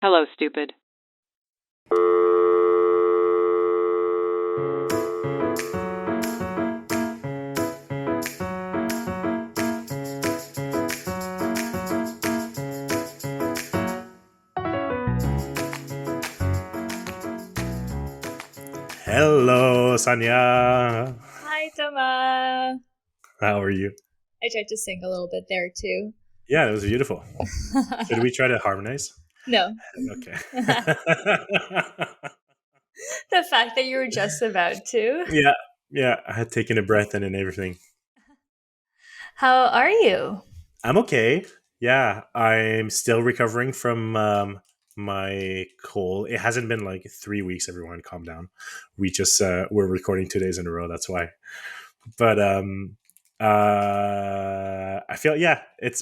Hello, stupid. Hello, Sanya. Hi, Tama. How are you? I tried to sing a little bit there too. Yeah, it was beautiful. Should we try to harmonize? No. Okay. The fact that you were just about to. yeah, yeah. I had taken a breath and everything. How are you? I'm okay. Yeah, I'm still recovering from my cold. It hasn't been like 3 weeks. Everyone, calm down. We're recording 2 days in a row. That's why. But I feel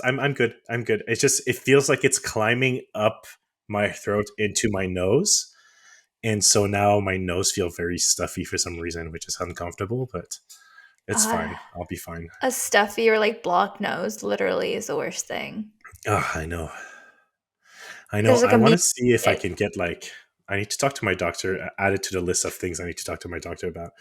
I'm good. I'm good. It's just it feels like it's climbing up my throat into my nose, and so now my nose feels very stuffy for some reason, which is uncomfortable. But it's Uh, fine. I'll be fine. a stuffy or like blocked nose literally is the worst thing. Oh, I know. I know. There's like I a want to meme. see if I can get like. I need to talk to my doctor. Add it to the list of things I need to talk to my doctor about.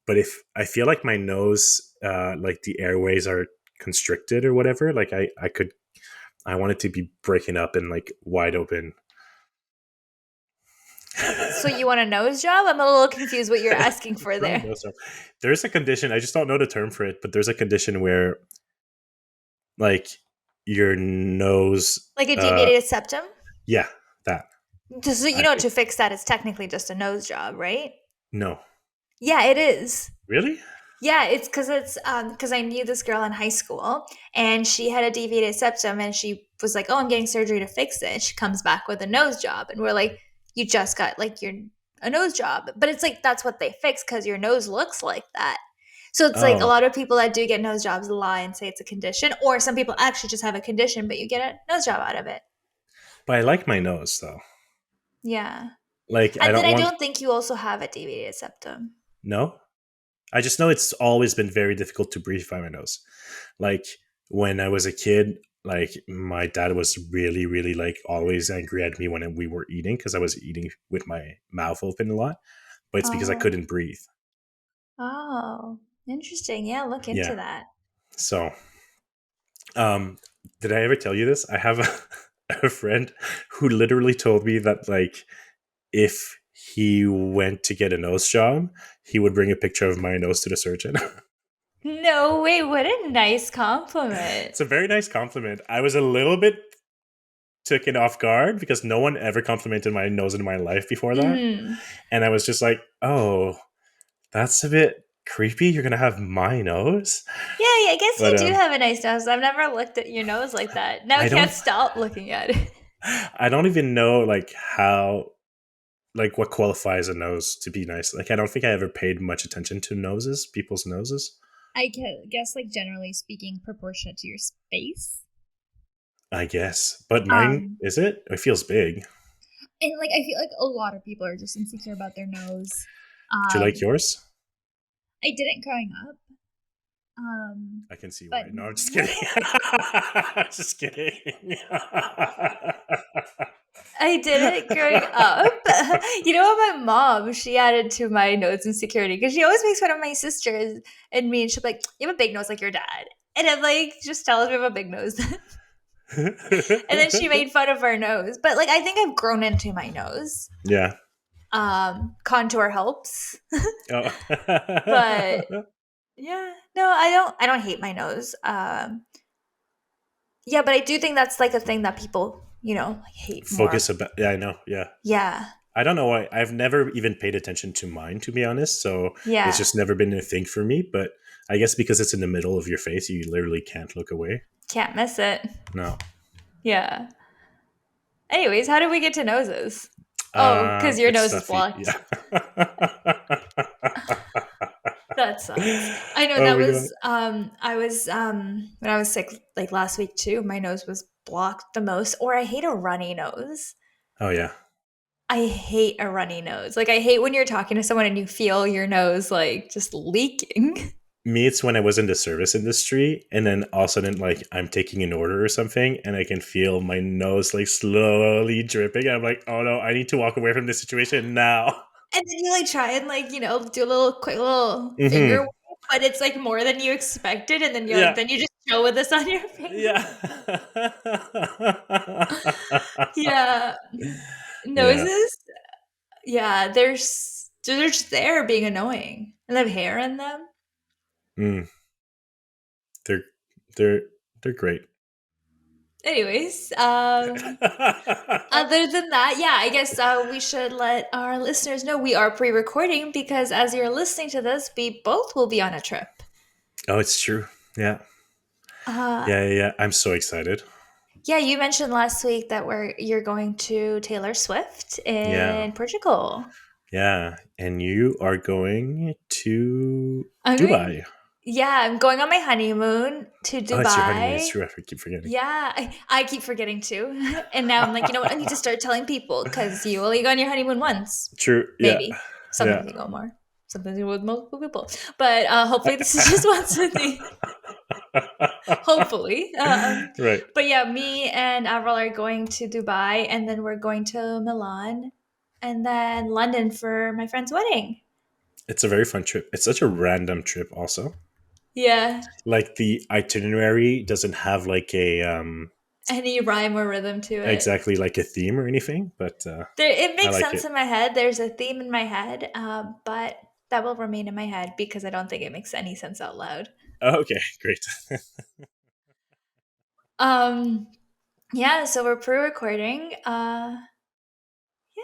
But if I feel like my nose, like the airways are constricted or whatever, like I want it to be breaking up and like wide open. So you want a nose job? I'm a little confused what you're asking for No, there. no, so there's a condition. I just don't know the term for it, but there's a condition where like your nose. Like a deviated septum? Yeah, that. Just so you I know, to fix that, it's technically just a nose job, right? no, Yeah, it is. really. Yeah, it's because I knew this girl in high school and she had a deviated septum and she was like, "Oh, I'm getting surgery to fix it." She comes back with a nose job and we're like, "You just got like your a nose job." But it's like that's what they fix because your nose looks like that. So it's like a Oh, lot of people that do get nose jobs lie and say it's a condition, or some people actually just have a condition, but you get a nose job out of it. but I like my nose though. Yeah. Like I And then don't I want don't think you also have a deviated septum. no. I just know it's always been very difficult to breathe by my nose. Like when I was a kid, like my dad was really, really like always angry at me when we were eating because I was eating with my mouth open a lot. But it's because I Oh. couldn't breathe. Oh. Interesting. Yeah, look into Yeah. that. So, um, did I ever tell you this? I have a friend who literally told me that like if he went to get a nose job, he would bring a picture of my nose to the surgeon. No way, what a nice compliment. It's a very nice compliment. I was a little bit taken off guard because no one ever complimented my nose in my life before that. Mhm. And I was just like, oh, that's a bit creepy. You're going to have my nose? Yeah, yeah, I guess you But do have a nice nose. I've never looked at your nose like that. Now I I can't don't, stop looking at it. I don't even know like how, like what qualifies a nose to be nice. Like, I don't think I ever paid much attention to noses, people's noses. Guess, like generally speaking, proportionate to your space. I guess. But mine, Um, is it? It feels big. and like I feel like a lot of people are just insecure about their nose. Do you like Um, yours? I didn't growing up. Um, I can see but why. No, I'm just kidding. Just kidding. I did it growing up. You know what? My mom, she added to my nose insecurity because she always makes fun of my sisters and me. And she'll be like, "You have a big nose like your dad." And I'm like, just tell us we have a big nose. And then she made fun of our nose. But like, I think I've grown into my nose. yeah. Contour helps. Oh. But yeah, no, I don't hate my nose. Yeah, but I do think that's like a thing that people, hate more. Focus about. Yeah, I know. Yeah. Yeah. I don't know why. I've never even paid attention to mine, to be honest. So it's Yeah. just never been a thing for me. But I guess because it's in the middle of your face, you literally can't look away. Can't miss it. No. Yeah. Anyways, how did we get to noses? Oh, because your It's nose is stuffy. blocked. Yeah. That sucks. I know Oh that my god. was I was when I was sick like last week too, my nose was blocked the most. Or I hate a runny nose. Oh yeah. I hate a runny nose. Like I hate when you're talking to someone and you feel your nose like just leaking. Me, it's when I was in the service industry, and then all of a sudden, like I'm taking an order or something, and I can feel my nose like slowly dripping. I'm like, oh no, I need to walk away from this situation now. And then you like try and like, do a little quick little finger Hmm. wave, but it's like more than you expected. And then you're like, Yeah, then you just chill with this on your finger. yeah, Yeah. yeah. Noses. Yeah. They're just there being annoying. And they have hair in them. Mm, they're they're they're great. Anyways, other than that, yeah, I guess we should let our listeners know we are pre-recording because as you're listening to this, we both will be on a trip. Oh, it's true. Yeah, Uh, yeah. I'm so excited. yeah, you mentioned last week that you're going to Taylor Swift Yeah, in Portugal. yeah. And you are going to I'm going, Dubai. yeah, I'm going on my honeymoon to Oh, it's your honeymoon. It's Dubai. true. I keep forgetting. Yeah, I keep forgetting too. And now I'm like, you know what? I need to start telling people because you only go on your honeymoon once. True. Yeah. Maybe. Yeah. Sometimes you go more. Sometimes you go with multiple people. But hopefully this is just once with me. Hopefully. Right. But yeah, me and Avril are going to Dubai and then we're going to Milan and then London for my friend's wedding. It's a very fun trip. It's such a random trip, also. Yeah. Like the itinerary doesn't have like a Any rhyme or rhythm to it. exactly like a theme or anything, but It I makes like sense it. in my head. There's a theme in my head, but that will remain in my head because I don't think it makes any sense out loud. Oh, okay, great. Um, yeah, so we're pre-recording. Yeah.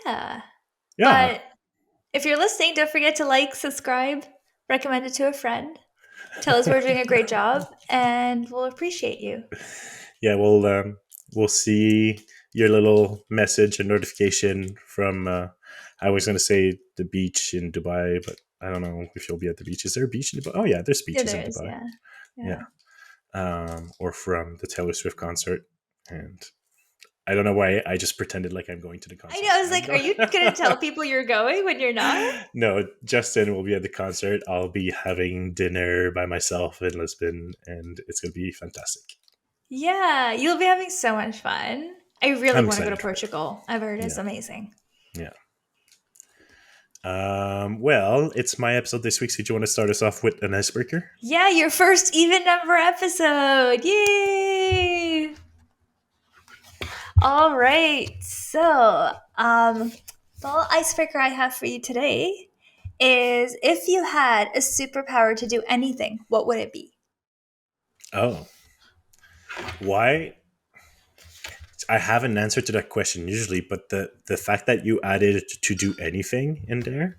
Yeah. But if you're listening, don't forget to like, subscribe, recommend it to a friend. Tell us we're doing a great job and we'll appreciate you. Yeah, we'll see your little message and notification from I was going to say the beach in Dubai, but I don't know if you'll be at the beach. Is there a beach in Dubai? Oh yeah, there's Yeah, beaches there in is. Dubai. Yeah. Yeah. Yeah. Or from the Taylor Swift concert. And I don't know why I just pretended like I'm going to the I concert. know. I was I'm like, are you going to tell people you're going when you're not? no, Justin will be at the concert. I'll be having dinner by myself in Lisbon, and it's going to be fantastic. Yeah, you'll be having so much fun. I really I'm want to go to excited for it. Portugal. I've heard it's Yeah, amazing. yeah. Well, it's my episode this week. So, do you want to start us off with an icebreaker? Yeah, your first even number episode. Yay! All right. So, the little icebreaker I have for you today is if you had a superpower to do anything, what would it be? Oh, why? I have an answer to that question usually, but the fact that you added to do anything in there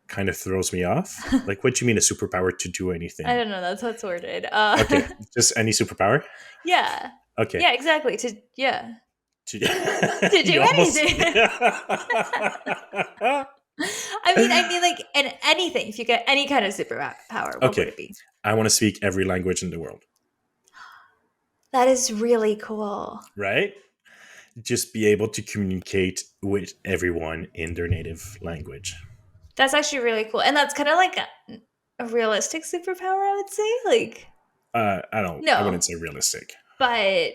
kind of throws me off. Like, what do you mean a superpower to do I anything? don't know. That's how it's worded. Okay, just any superpower. Yeah. Okay, Yeah, exactly. Yeah. To do you almost. anything. I mean, like, and anything. If you get any kind of superpower, what would Okay, it be? I want to speak every language in the world. That is really cool. Right? Just be able to communicate with everyone in their native language. That's actually really cool. And that's kind of like a realistic superpower, I would say. Like, I don't. I no, wouldn't say realistic. but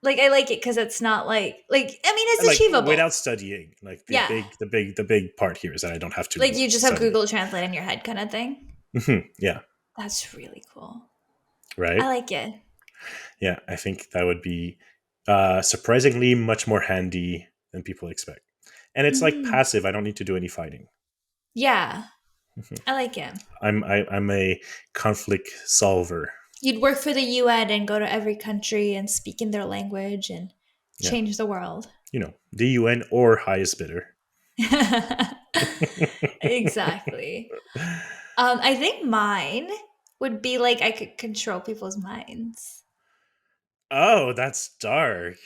like I like it because it's not like I mean it's Like achievable. without studying. Like Yeah, the big part here is that I don't have like to you just have study Google Translate in your head, kind of thing. it. Yeah. That's really cool. I Right. like it. Yeah. I think that would be surprisingly much more handy than people expect. And it's like Hmm. passive. I don't need to do any fighting. Yeah, Mhm. I like it. I'm a conflict solver. You'd work for the UN and go to every country and speak in their language and Yeah. change the world. The UN or highest bidder. Exactly. I think mine would be like I could control people's minds. Oh, that's dark.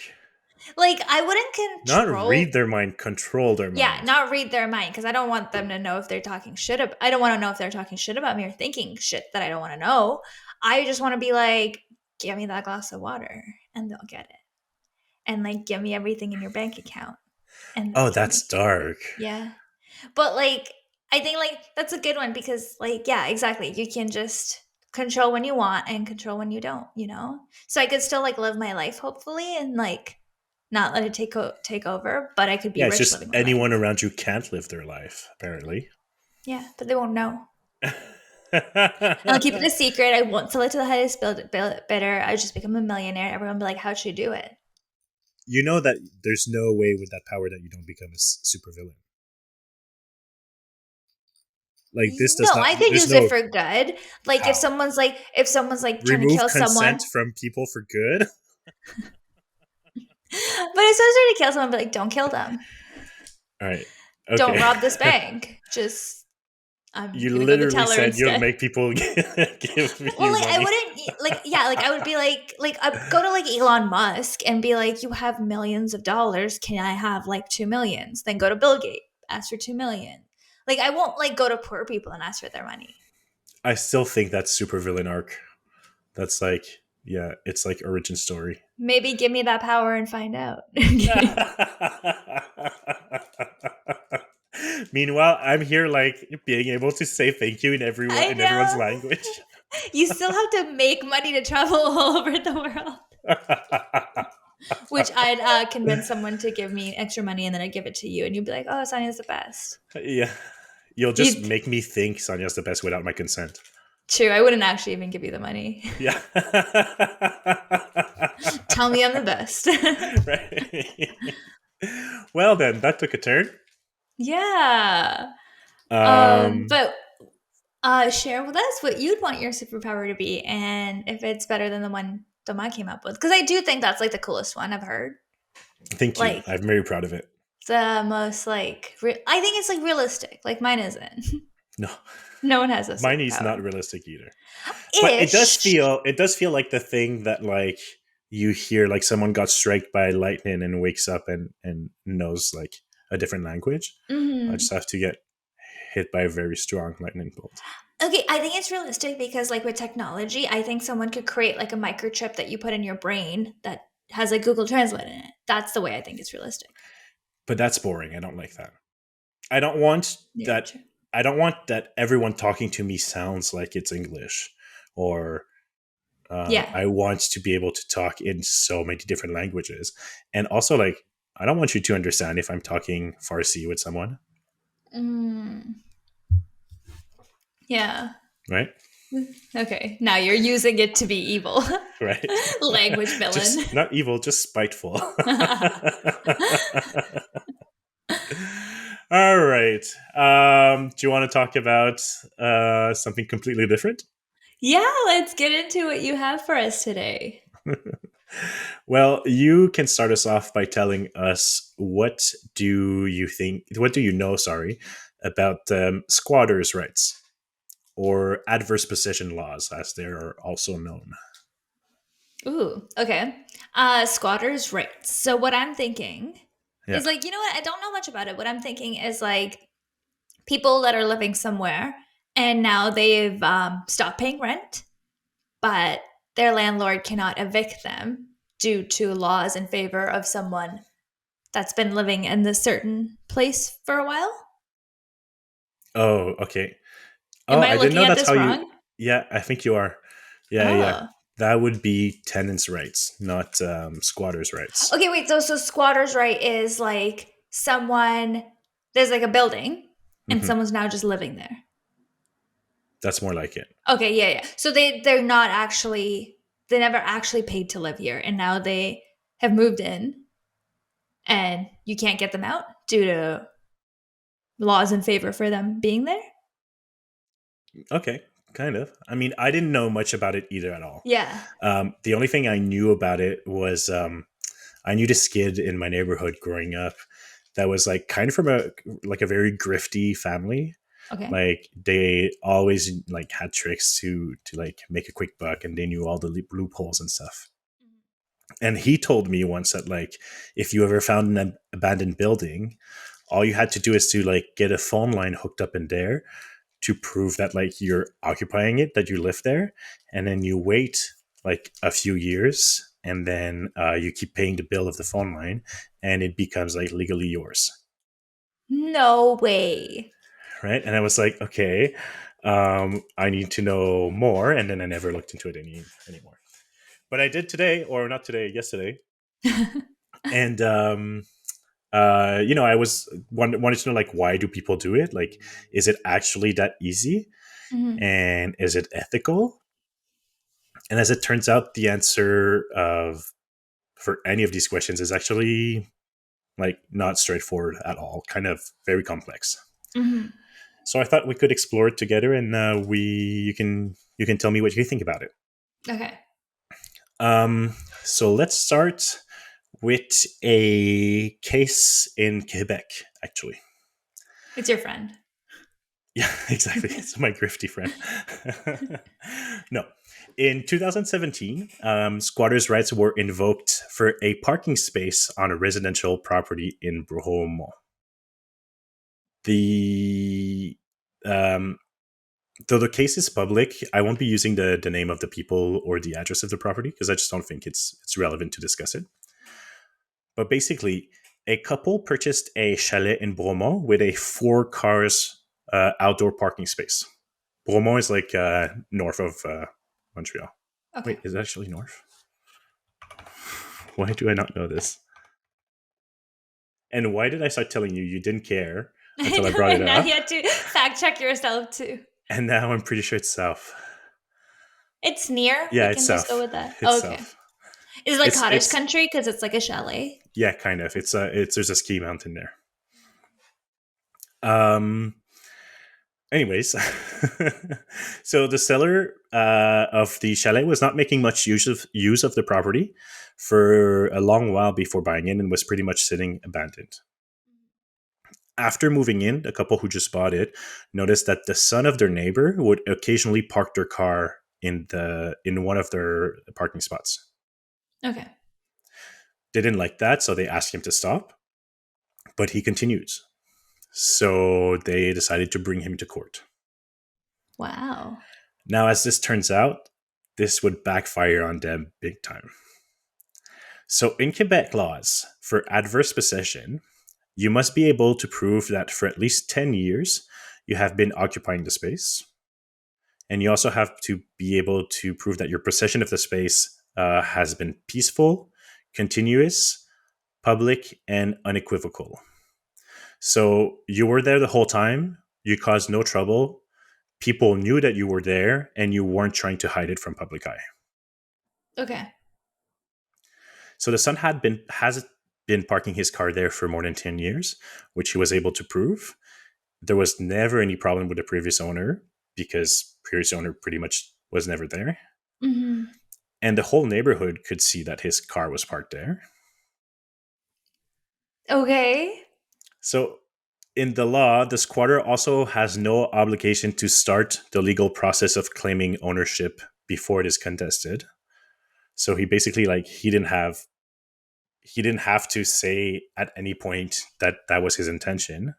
Like I wouldn't Not control. read their mind, control their Yeah, mind. not read their mind because I don't want them to know if they're talking shit. I don't want to know if they're talking shit about me or thinking shit that I don't want to know. I just want to be like, give me that glass of water, and they'll get it, and like give me everything in your bank account, and they'll Oh, give me. that's dark. Yeah, but like I think like that's a good one because like yeah, exactly. You can just control when you want and control when you don't, So I could still like live my life hopefully and like not let it take over, but I could be Yeah, it's rich just living my life. anyone around you can't live their life, apparently. Yeah, but they won't know. I'll keep it a secret. I won't sell it to the highest bidder. I just become a millionaire. Everyone will be like, how'd she do it? You know that there's no way with that power that you don't become a supervillain. Like this does No, not. I could There's use it no for good. Like how. if someone's like trying to Remove kill consent someone, from people for good. but if someone's trying to kill someone, be like, don't kill them. All right. Don't Okay. rob this bank. Just I'm You gonna go to the literally teller said you'll instead. make people give Well, you like I money. wouldn't like yeah, like I would be like I would go to like Elon Musk and be like, you have millions of dollars. Can I have like 2 millions? Then go to Bill Gates, ask for 2 million. Like I won't like go to poor people and ask for their money. I still think that's supervillain arc. That's like, yeah, it's like origin story. Maybe give me that power and find out. I'm kidding. Meanwhile, I'm here like being able to say thank you I in everyone's know. language. You still have to make money to travel all over the world. Which I'd convince someone to give me extra money and then I'd give it to you and you'd be like, oh, Sonia's the best. Yeah. You'll just You make me think Sonya's the best without my consent. True, I wouldn't actually even give you the money. Yeah. Tell me I'm the best. Right. Well, then, that took a turn. Yeah. Um, But share with us what you'd want your superpower to be and if it's better than the one I came up with. Because I do think that's like the coolest one I've heard. Thank you. Like I'm very proud of it. the most like I think it's like realistic. Like mine isn't. No, No one has a mine is not superpower. realistic either. But Ish. it does feel like the thing that like you hear like someone got struck by lightning and wakes up and knows like a different language. I just Hmm. have to get hit by a very strong lightning bolt. Okay, I think it's realistic because, like, with technology, I think someone could create like a microchip that you put in your brain that has like Google Translate in it. That's the way I think it's realistic. But that's boring. I don't like that. I don't want Yeah, that. true. I don't want that everyone talking to me sounds like it's English, or Yeah. I want to be able to talk in so many different languages, and also like I don't want you to understand if I'm talking Farsi with someone, Mm, yeah. right? Okay. Now you're using it to be evil. Right? Language villain. Just not evil, just spiteful. All right. Do you want to talk about something completely different? Yeah, let's get into what you have for us today. Well, you can start us off by telling us what do you know, sorry, about squatters' rights or adverse possession laws, as they are also known. Ooh, okay. Squatters' rights. So what I'm thinking Yeah. is like, you know what? I don't know much about it. What I'm thinking is like people that are living somewhere and now they've stopped paying rent, but their landlord cannot evict them due to laws in favor of someone that's been living in this certain place for a while. Oh, okay. Am Oh, I I didn't looking know at that's this how you. wrong? Yeah, I think you are. Yeah, yeah. Oh. That would be tenants' rights, not squatters' rights. Okay, wait. So squatters' right is like someone there's like a building and Hmm. someone's now just living there. That's more like it. Okay, yeah, yeah. So they're not actually they never actually paid to live here and now they have moved in and you can't get them out due to laws in favor for them being there. Okay, kind of. I mean, I didn't know much about it either at all. Yeah. The only thing I knew about it was I knew this kid in my neighborhood growing up that was like kind of from a very grifty family. Okay. Like they always like had tricks to like make a quick buck, and they knew all the loopholes and stuff. And he told me once that like if you ever found an abandoned building, all you had to do is to like get a phone line hooked up in there to prove that like you're occupying it, that you live there, and then you wait like a few years, and then you keep paying the bill of the phone line, and it becomes like legally yours, No way. right? And I was like, okay, I need to know more. And then I never looked into it anymore. But I did today, or not today, yesterday. And I wanted to know, like, why do people do it? Like, is it actually that easy? Mhm. And is it ethical? And as it turns out, the answer of for any of these questions is actually like not straightforward at all, kind of very complex. Mhm. So I thought we could explore it together, and we you can tell me what you think about it. Okay. Um, so let's start with a case in Quebec, actually. It's your friend. Yeah, exactly. It's my grifty friend. No. In 2017, squatters' rights were invoked for a parking space on a residential property in Bromont. The um, Though the case is public, I won't be using the name of the people or the address of the property because I just don't think it's relevant to discuss it. But basically, a couple purchased a chalet in Bromont with a 4 cars outdoor parking space. Bromont is like north of Montreal. Okay. Wait, is it actually north? Why do I not know this? And why did I start telling you you didn't care I until I know, brought it and now you up? had to fact check yourself too. And now I'm pretty sure it's south. It's near. We Yeah, it's can just go south. with that. It's Oh, okay. south. Is it like cottage It's country because it's like a chalet? Yeah, kind of. It's there's a ski mountain there. Um. Anyways, so the seller of the chalet was not making much use of the property for a long while before buying in, and was pretty much sitting abandoned. After moving in, the couple who just bought it noticed that the son of their neighbor would occasionally park their car in one of their parking spots. Okay. They didn't like that, so they asked him to stop, but he continues. So they decided to bring him to court. Wow. Now, as this turns out, this would backfire on them big time. So, in Quebec laws, for adverse possession, you must be able to prove that for at least 10 years you have been occupying the space. And you also have to be able to prove that your possession of the space has been peaceful, continuous, public, and unequivocal. So, you were there the whole time, you caused no trouble, people knew that you were there, and you weren't trying to hide it from public eye. Okay. So the son has been parking his car there for more than 10 years, which he was able to prove. There was never any problem with the previous owner because previous owner pretty much was never there. Hmm. And the whole neighborhood could see that his car was parked there. Okay. So in the law, the squatter also has no obligation to start the legal process of claiming ownership before it is contested. So he basically like he didn't have to say at any point that that was his intention.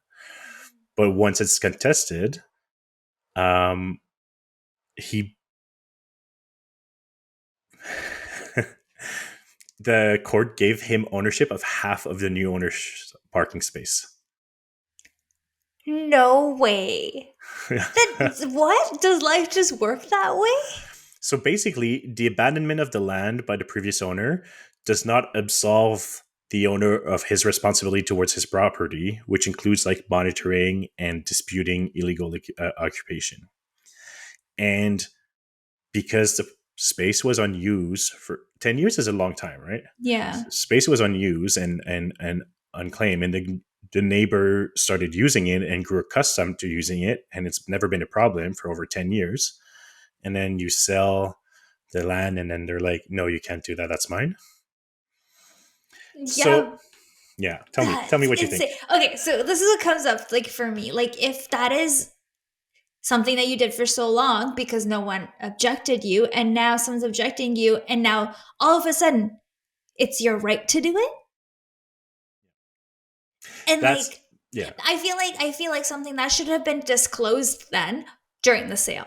But once it's contested, um, he the court gave him ownership of half of the new owner's parking space. No way. That what? Does life just work that way? So basically, the abandonment of the land by the previous owner does not absolve the owner of his responsibility towards his property, which includes like monitoring and disputing illegal occupation. And because the space was unused for 10 years is a long time, right? Yeah. Space was unused and unclaimed, and the neighbor started using it and grew accustomed to using it, and it's never been a problem for over 10 years. And then you sell the land, and then they're like, no, you can't do that, that's mine. So Yeah, yeah, tell me that's what you think. insane. Okay, so this is what comes up like for me. Like if that is something that you did for so long because no one objected you and now someone's objecting you and now all of a sudden it's your right to do it? And That's like yeah, I feel like something that should have been disclosed then during the sale.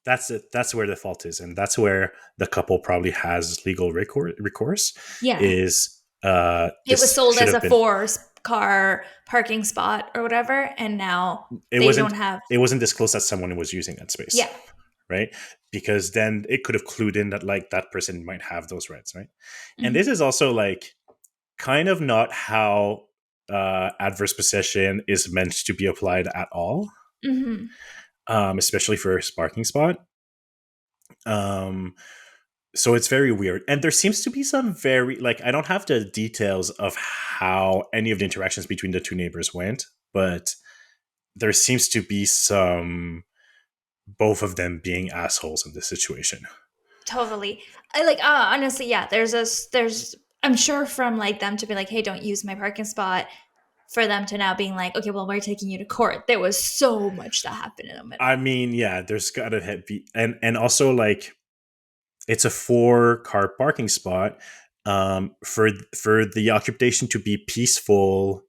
that's it. That's where the fault is, and that's where the couple probably has legal recourse. Yeah. Is It was this sold should as have a been four car parking spot or whatever, and now It they wasn't don't have. it wasn't disclosed that someone was using that space, Yeah. right? Because then it could have clued in that like that person might have those rights, right? And this Hmm. is also like kind of not how adverse possession is meant to be applied at all, Hmm. especially for a parking spot. Um, so it's very weird, and there seems to be some very like I don't have the details of how any of the interactions between the two neighbors went, but there seems to be some both of them being assholes in this situation. Totally. I like honestly, yeah, there's I'm sure from like them to be like, "Hey, don't use my parking spot," for them to now being like, "Okay, well, we're taking you to court." There was so much that happened in the I middle. mean, yeah, there's gotta be, and also like it's a 4 car parking spot. For the occupation to be peaceful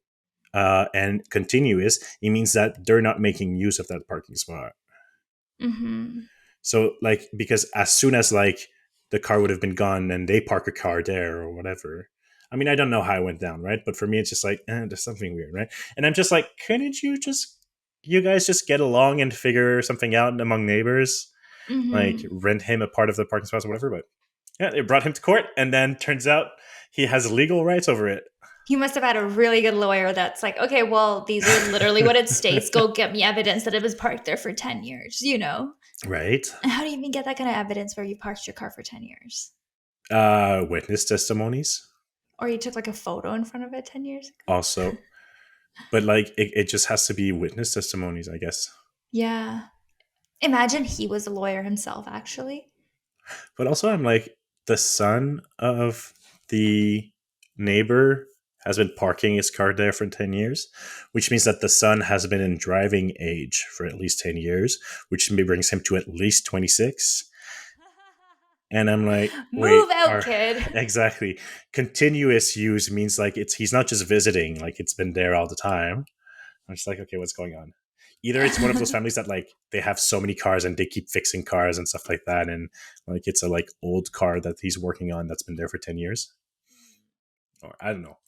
and continuous, it means that they're not making use of that parking spot. Mhm. So like because as soon as like the car would have been gone and they park a car there or whatever. I mean, I don't know how it went down, right? But for me, it's just like there's something weird, right? And I'm just like, couldn't you guys just get along and figure something out among neighbors? Like Mhm. rent him a part of the parking spots or whatever. But yeah, they brought him to court, and then turns out he has legal rights over it. He must have had a really good lawyer that's like, "Okay, well, these are literally what it states. Go get me evidence that it was parked there for 10 years," you know? Right? And how do you even get that kind of evidence where you parked your car for 10 years? Witness testimonies Or you took like a photo in front of it 10 years ago? also, but like it just has to be witness testimonies, I guess. Yeah. Imagine he was a lawyer himself, actually. But also, I'm like, the son of the neighbor has been parking his car there for 10 years, which means that the son has been in driving age for at least 10 years, which brings him to at least 26. And I'm like, wait, Move out, are kid. exactly continuous use means like he's not just visiting, like it's been there all the time. I'm just like, okay, what's going on? Either it's one of those families that like they have so many cars and they keep fixing cars and stuff like that, and like it's a like old car that he's working on that's been there for 10 years, or I don't know.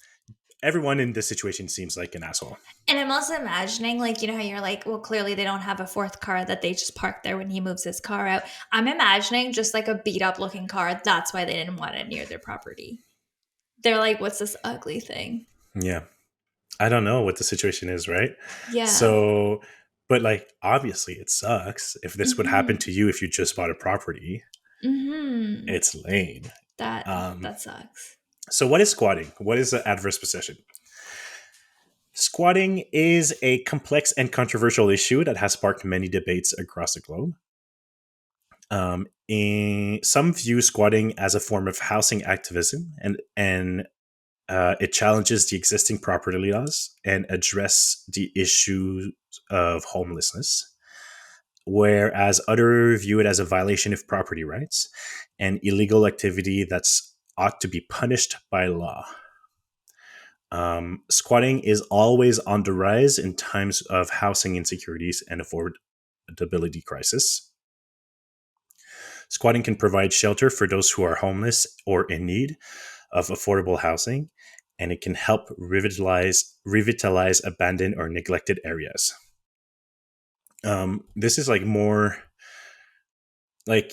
Everyone in this situation seems like an asshole. And I'm also imagining, like, you know how you're like, well, clearly they don't have a fourth car that they just parked there when he moves his car out. I'm imagining just like a beat up looking car. That's why they didn't want it near their property. They're like, what's this ugly thing? Yeah, I don't know what the situation is, right? Yeah. So, but like obviously it sucks if this would happen Mm-hmm. to you if you just bought a property. Mm-hmm. It's lame. That Um, that sucks. so, what is squatting? What is the adverse possession? Squatting is a complex and controversial issue that has sparked many debates across the globe. Some view squatting as a form of housing activism, and it challenges the existing property laws and address the issue of homelessness. Whereas others view it as a violation of property rights and illegal activity that's ought to be punished by law. Squatting is always on the rise in times of housing insecurities and affordability crisis. Squatting can provide shelter for those who are homeless or in need of affordable housing, and it can help revitalize abandoned or neglected areas. This is like more like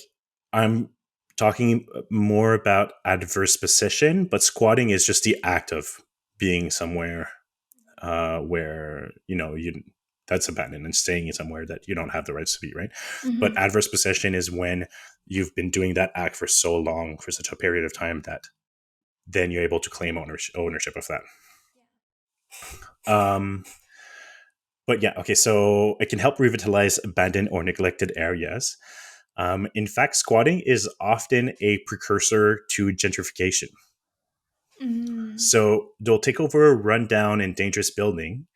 I'm talking more about adverse possession, but squatting is just the act of being somewhere where you that's abandoned and staying somewhere that you don't have the rights to be, right? But Mm-hmm. adverse possession is when you've been doing that act for so long, for such a period of time, that then you're able to claim ownership of that. um, but yeah, okay, so it can help revitalize abandoned or neglected areas. In fact, squatting is often a precursor to gentrification. Mm-hmm. So they'll take over a rundown and dangerous building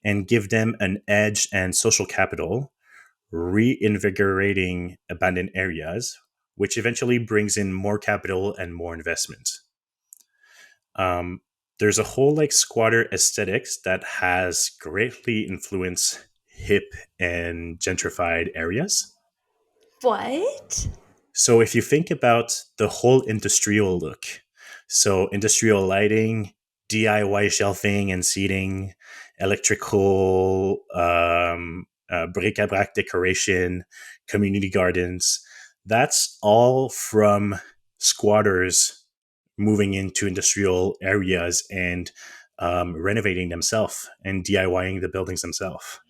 and give them an edge and social capital, reinvigorating abandoned areas, which eventually brings in more capital and more investment. Um, there's a whole like squatter aesthetics that has greatly influenced hip and gentrified areas. What? So if you think about the whole industrial look, so industrial lighting, DIY shelving and seating, electrical, bric-a-brac decoration, community gardens. That's all from squatters moving into industrial areas and renovating themselves and DIYing the buildings themselves.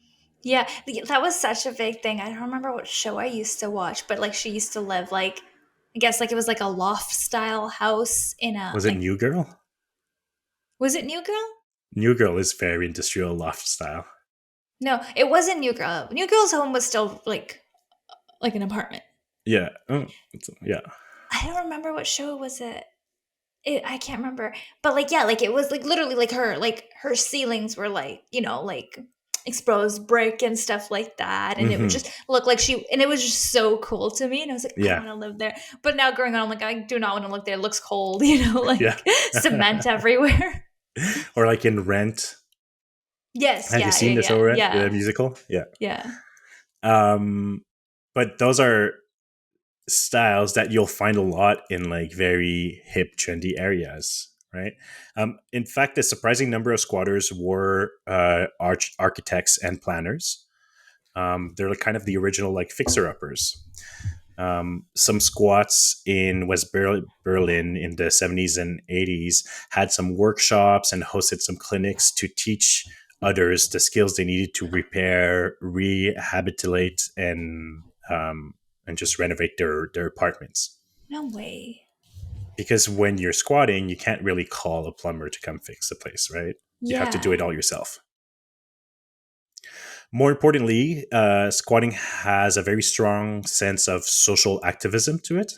Yeah, that was such a big thing. I don't remember what show I used to watch, but like she used to live like, I guess like it was like a loft style house in a Was it like, New Girl? was it New Girl? New Girl is very industrial loft style. No, it wasn't New Girl. New Girl's home was still like an apartment. Yeah. Yeah. I don't remember what show was it. I can't remember, but like yeah, like it was like literally like her ceilings were like like exposed brick and stuff like that, and it would Hmm. just look like and it was just so cool to me, and I was like, I Yeah. want to live there. But now growing on, I'm like, I do not want to live there. It looks cold, Yeah. like cement everywhere. Or like in Rent. Yes, Have you yeah, yeah, seen the show yeah, Rent, the yeah, musical? Yeah. yeah. Um, but those are styles that you'll find a lot in like very hip, trendy areas, right? In fact, a surprising number of squatters were architects and planners. They're like kind of the original like fixer uppers. Some squats in Berlin in the 70s and 80s had some workshops and hosted some clinics to teach others the skills they needed to repair, rehabilitate, and just renovate their apartments. No way. Because when you're squatting, you can't really call a plumber to come fix the place, right? You have to do Yeah. it all yourself. More importantly, squatting has a very strong sense of social activism to it.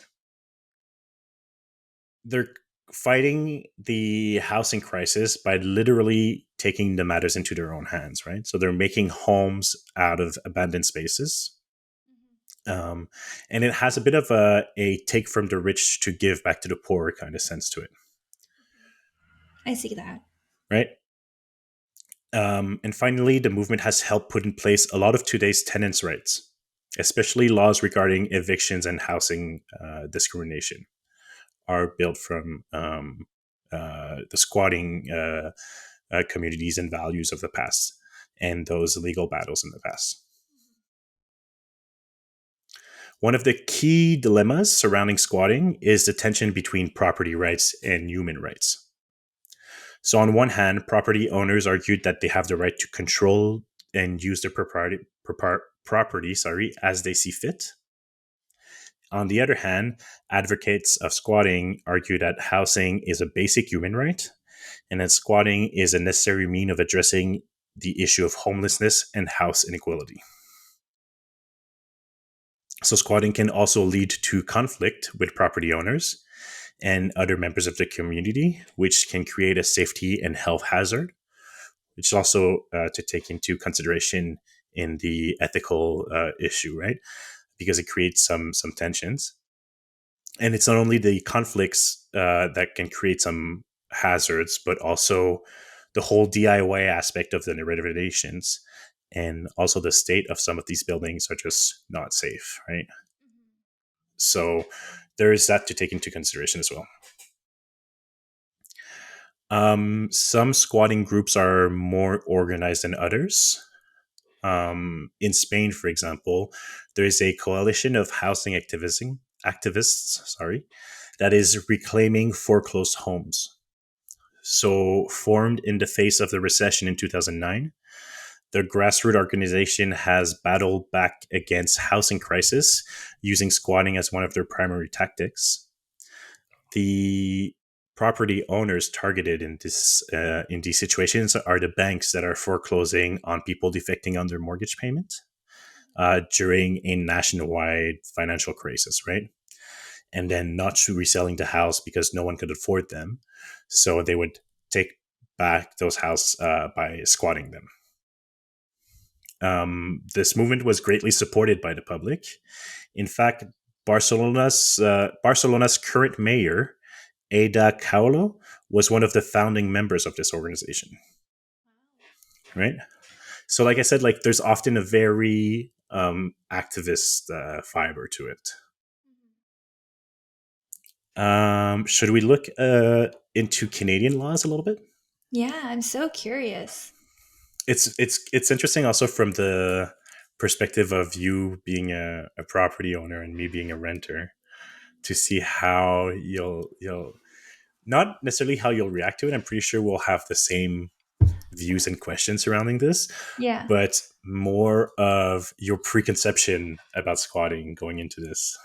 They're fighting the housing crisis by literally taking the matters into their own hands, right? So they're making homes out of abandoned spaces. Um, and it has a bit of a take from the rich to give back to the poor kind of sense to it, I see that. right? And finally, the movement has helped put in place a lot of today's tenants' rights, especially laws regarding evictions and housing discrimination are built from the squatting communities and values of the past and those legal battles in the past. One of the key dilemmas surrounding squatting is the tension between property rights and human rights. So, on one hand, property owners argued that they have the right to control and use their property as they see fit. On the other hand, advocates of squatting argue that housing is a basic human right and that squatting is a necessary mean of addressing the issue of homelessness and house inequality. So, squatting can also lead to conflict with property owners and other members of the community, which can create a safety and health hazard, which is also to take into consideration in the ethical issue, right? Because it creates some tensions. And it's not only the conflicts that can create some hazards, but also the whole DIY aspect of the renovations and also the state of some of these buildings are just not safe, right? So there is that to take into consideration as well. Some squatting groups are more organized than others. In Spain, for example, there is a coalition of housing activists, that is reclaiming foreclosed homes. So, formed in the face of the recession in 2009, the grassroots organization has battled back against housing crisis using squatting as one of their primary tactics. The property owners targeted in these situations are the banks that are foreclosing on people defecting on their mortgage payment during a nationwide financial crisis, right? And then not reselling the house because no one could afford them, so they would take back those houses by squatting them. This movement was greatly supported by the public. In fact, Barcelona's current mayor, Ada Colau, was one of the founding members of this organization. Right. So, like I said, like there's often a very activist fiber to it. Should we look into Canadian laws a little bit? Yeah, I'm so curious. It's interesting also from the perspective of you being a property owner and me being a renter to see how you'll not necessarily how you'll react to it. I'm pretty sure we'll have the same views and questions surrounding this, Yeah. but more of your preconception about squatting going into this.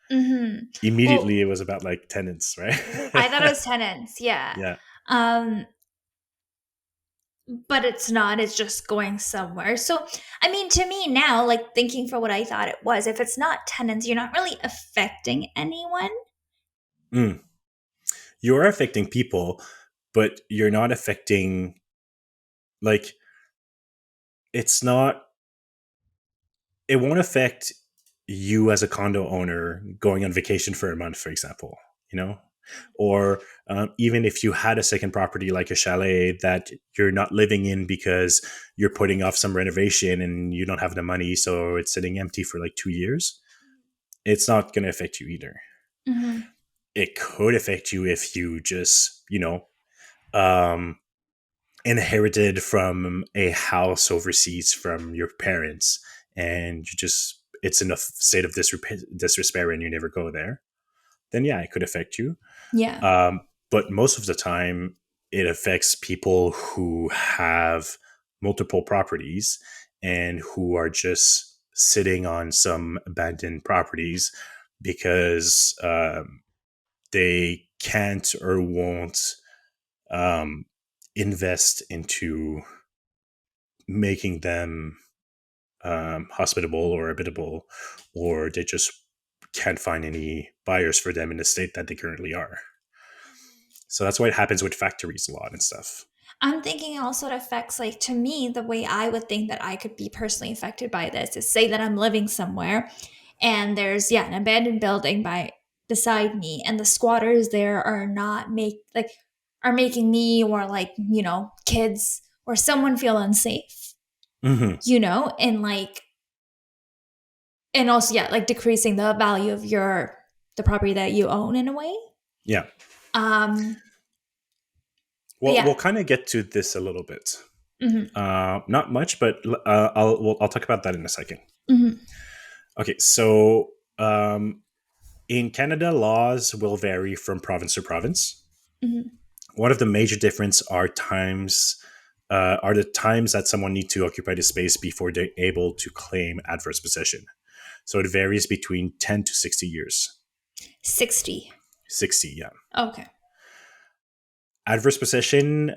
Hmm. Immediately, Well, it was about like tenants, I thought it right? was tenants. Yeah. Yeah. Um, but it's not. It's just going somewhere. So, I mean, to me now, like thinking for what I thought it was, if it's not tenants, you're not really affecting anyone. Mm. You're affecting people, but you're not affecting, like, it's not, it won't affect you as a condo owner going on vacation for a month, for example, you know? Or even if you had a second property like a chalet that you're not living in because you're putting off some renovation and you don't have the money, so it's sitting empty for like 2 years, it's not going to affect you either. Hmm. It could affect you if you just, um, inherited from a house overseas from your parents and you just, it's in a state of disrepair and you never go there, then yeah, it could affect you. Yeah. um, but most of the time it affects people who have multiple properties and who are just sitting on some abandoned properties because they can't or won't um, invest into making them hospitable or habitable, or they just can't find any buyers for them in the state that they currently are. So that's why it happens with factories a lot and stuff. I'm thinking also it affects, like, to me, the way I would think that I could be personally affected by this is say that I'm living somewhere and there's, yeah, an abandoned building by beside me and the squatters there are not are making me or like, kids or someone feel unsafe, Hmm. and like, and also, yeah, like decreasing the value of the property that you own in a way. Yeah. Um, but Well, yeah. we'll kind of get to this a little bit. Hmm. Not much, but I'll talk about that in a second. Hmm. Okay, so in Canada, laws will vary from province to province. Hmm. One of the major difference are the times that someone need to occupy the space before they're able to claim adverse possession. So it varies between 10 to 60 years. 60. 60, yeah. Okay. Adverse possession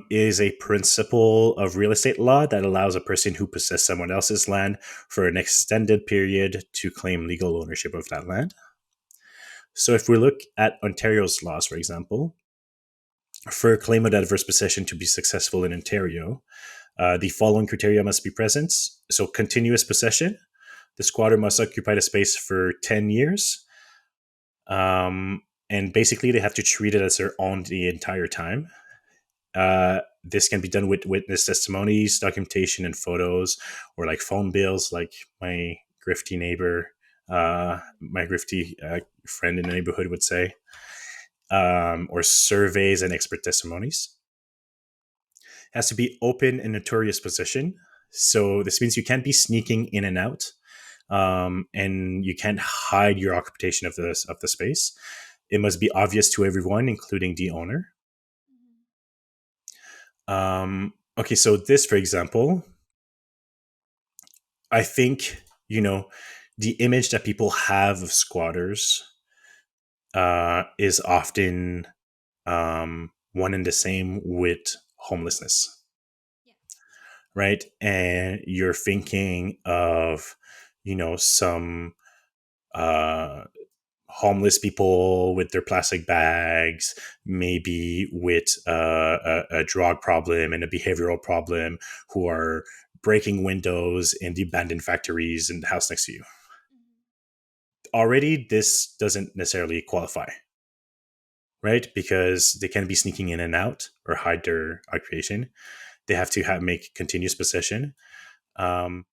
is a principle of real estate law that allows a person who possesses someone else's land for an extended period to claim legal ownership of that land. So if we look at Ontario's laws, for example, for a claim of adverse possession to be successful in Ontario, the following criteria must be present. So continuous possession, the squatter must occupy the space for 10 years. And basically, they have to treat it as their own the entire time. This can be done with witness testimonies, documentation, and photos, or like phone bills, like my grifty neighbor, my grifty friend in the neighborhood would say, or surveys and expert testimonies. It has to be open and notorious possession. So this means you can't be sneaking in and out, and you can't hide your occupation of the space. It must be obvious to everyone, including the owner. Okay, so this, for example, I think, the image that people have of squatters is often one and the same with homelessness, right? And you're thinking of, some uh, homeless people with their plastic bags, maybe with a drug problem and a behavioral problem, who are breaking windows in the abandoned factories in the house next to you. Already, this doesn't necessarily qualify, right? Because they can be sneaking in and out or hide their occupation. They have to make continuous possession. Um,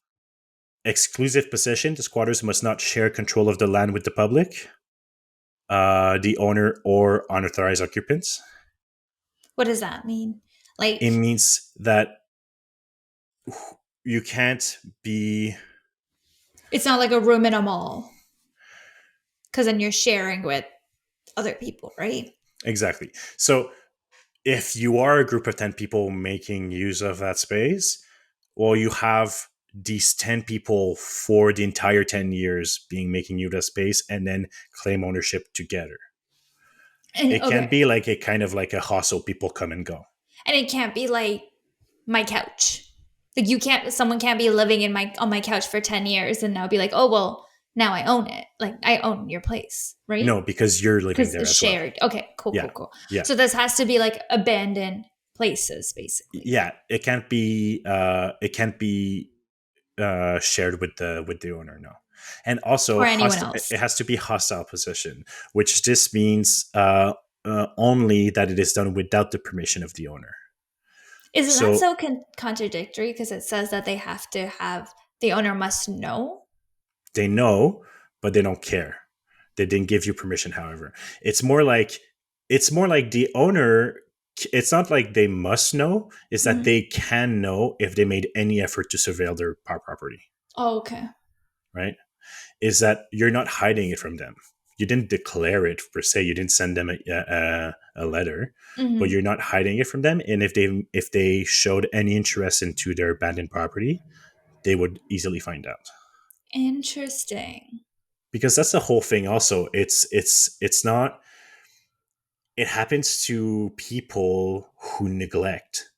Exclusive possession: the squatters must not share control of the land with the public, the owner, or unauthorized occupants. What does that mean? It Like, means that you can't be it's not like a room in a mall because then you're sharing with other people, right? exactly. So if you are a group of 10 people making use of that space, well, you have these 10 people for the entire 10 years being making use of that space and then claim ownership together. And It can okay. be like a kind of like a hostel, people come and go. And it can't be like my couch. Like you can't someone can't be living in my on my couch for 10 years and now be like, "Oh, well, now I own it." Like I own your place, right? No, because you're living Cuz there it's as well. shared. Okay, cool, Yeah. cool, cool. Yeah. So this has to be like abandoned places basically. Yeah. It can't be shared with the owner. No. And also Or anyone else. it has to be hostile possession, which just means only that it is done without the permission of the owner. Isn't that So so contradictory because it says that they have to have the owner must know? they know, but they don't care. They didn't give you permission. However, it's more like the owner. It's not like they must know. It's that Mhm. they can know if they made any effort to surveil their property. Oh, okay. Right? Is that you're not hiding it from them. You didn't declare it per se. You didn't send them a letter, but Mhm. you're not hiding it from them. And if they showed any interest into their abandoned property, they would easily find out. Interesting. Because that's the whole thing. Also, it's not. It happens to people who neglect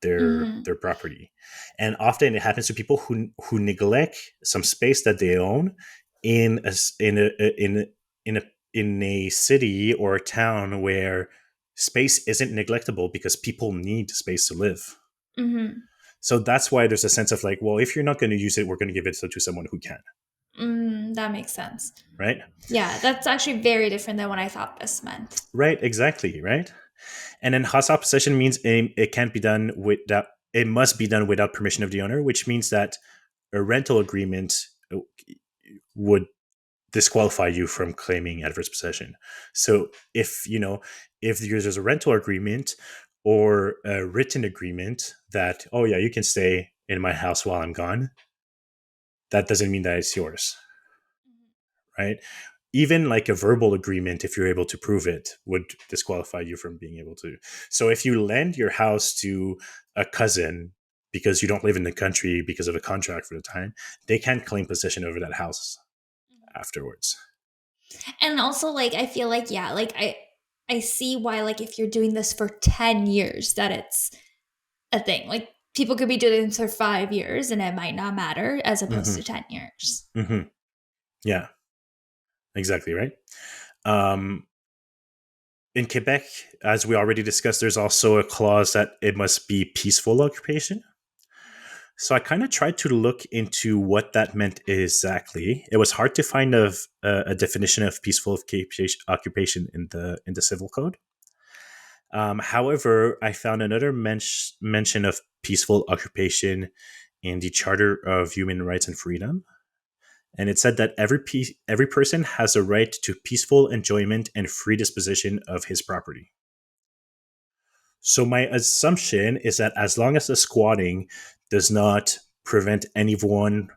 Mhm. their property, and often it happens to people who neglect some space that they own in a in a city or a town where space isn't neglectable because people need space to live. Mhm. So that's why there's a sense of like, well, if you're not going to use it, we're going to give it to someone who can, That makes sense. right? Yeah, that's actually very different than what I thought this meant. Right, exactly, right. And then hostile possession means it can't be done without. It must be done without permission of the owner, which means that a rental agreement would disqualify you from claiming adverse possession. So if there's a rental agreement or a written agreement that, oh yeah, you can stay in my house while I'm gone, that doesn't mean that it's yours, right? Even like a verbal agreement, if you're able to prove it, would disqualify you from being able to. So if you lend your house to a cousin because you don't live in the country because of a contract for the time, they can't claim possession over that house afterwards. And also like I feel like yeah, like I see why like if you're doing this for 10 years that it's a thing. Like people could be doing this for 5 years and it might not matter as opposed Mm-hmm. to 10 years. Mm-hmm. Yeah, exactly right. Um, in Quebec, as we already discussed, there's also a clause that it must be peaceful occupation. So I kind of tried to look into what that meant exactly. It was hard to find a definition of peaceful occupation in the civil code. However, I found another mention of peaceful occupation in the Charter of Human Rights and Freedom, and it said that every person has a right to peaceful enjoyment and free disposition of his property. So my assumption is that as long as the squatting does not prevent anyone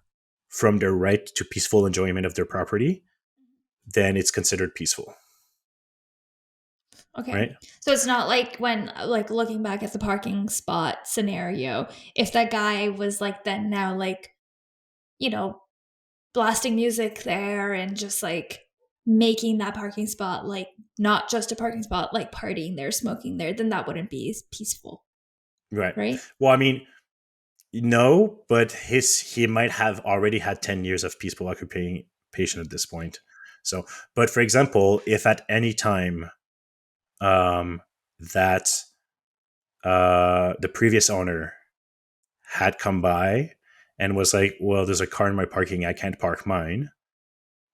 from their right to peaceful enjoyment of their property, then it's considered peaceful, Okay. right? So it's not like when like looking back at the parking spot scenario, if that guy was like then now like, you know, blasting music there and just like making that parking spot like not just a parking spot, like partying there, smoking there, then that wouldn't be as peaceful, Right. right? Well, I mean, no, but he might have already had 10 years of peaceful occupation at this point. So, but for example, if at any time um, that the previous owner had come by and was like, well, there's a car in my parking, I can't park mine,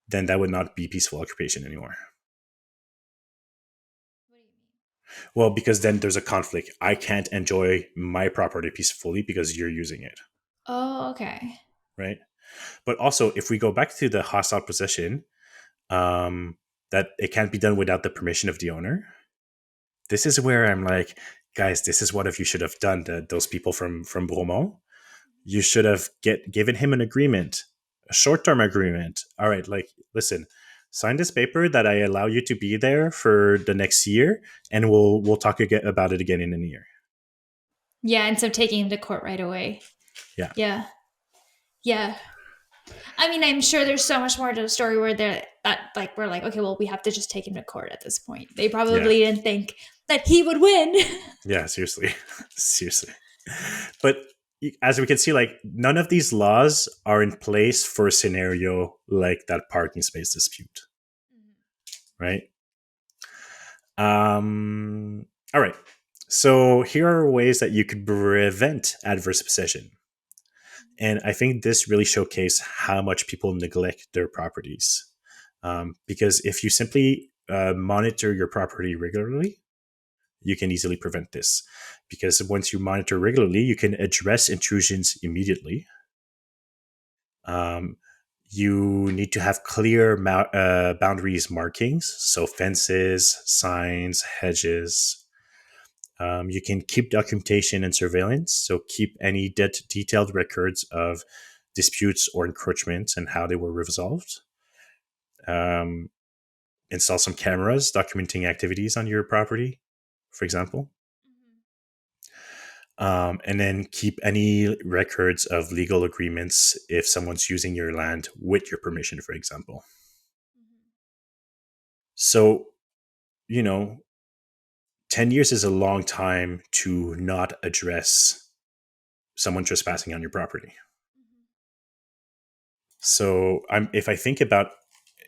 then that would not be peaceful occupation anymore. Well, because then there's a conflict. I can't enjoy my property peacefully because you're using it, Oh, okay. right? But also, if we go back to the hostile possession, that it can't be done without the permission of the owner. This is where I'm like, guys, this is what if you should have done. Those people from Bromont, you should have given him an agreement, a short term agreement. All right, like listen, sign this paper that I allow you to be there for the next year, and we'll talk again about it again in a year. Yeah, instead of taking him to court right away. Yeah, Yeah. Yeah. I mean, I'm sure there's so much more to the story where they're that like we're like, okay, well, we have to just take him to court at this point. They yeah, probably didn't think that he would win. yeah. Seriously, seriously. But as we can see, like none of these laws are in place for a scenario like that parking space dispute, right? All right. So here are ways that you could prevent adverse possession. And I think this really showcased how much people neglect their properties. Because if you simply monitor your property regularly, you can easily prevent this. Because once you monitor regularly, you can address intrusions immediately. Um, you need to have clear boundaries markings, so fences, signs, hedges. You can keep documentation and surveillance, so keep any detailed records of disputes or encroachments and how they were resolved. Um, Install some cameras documenting activities on your property, for example. And then keep any records of legal agreements if someone's using your land with your permission, for example. So, you know, 10 years is a long time to not address someone trespassing on your property. So, if I think about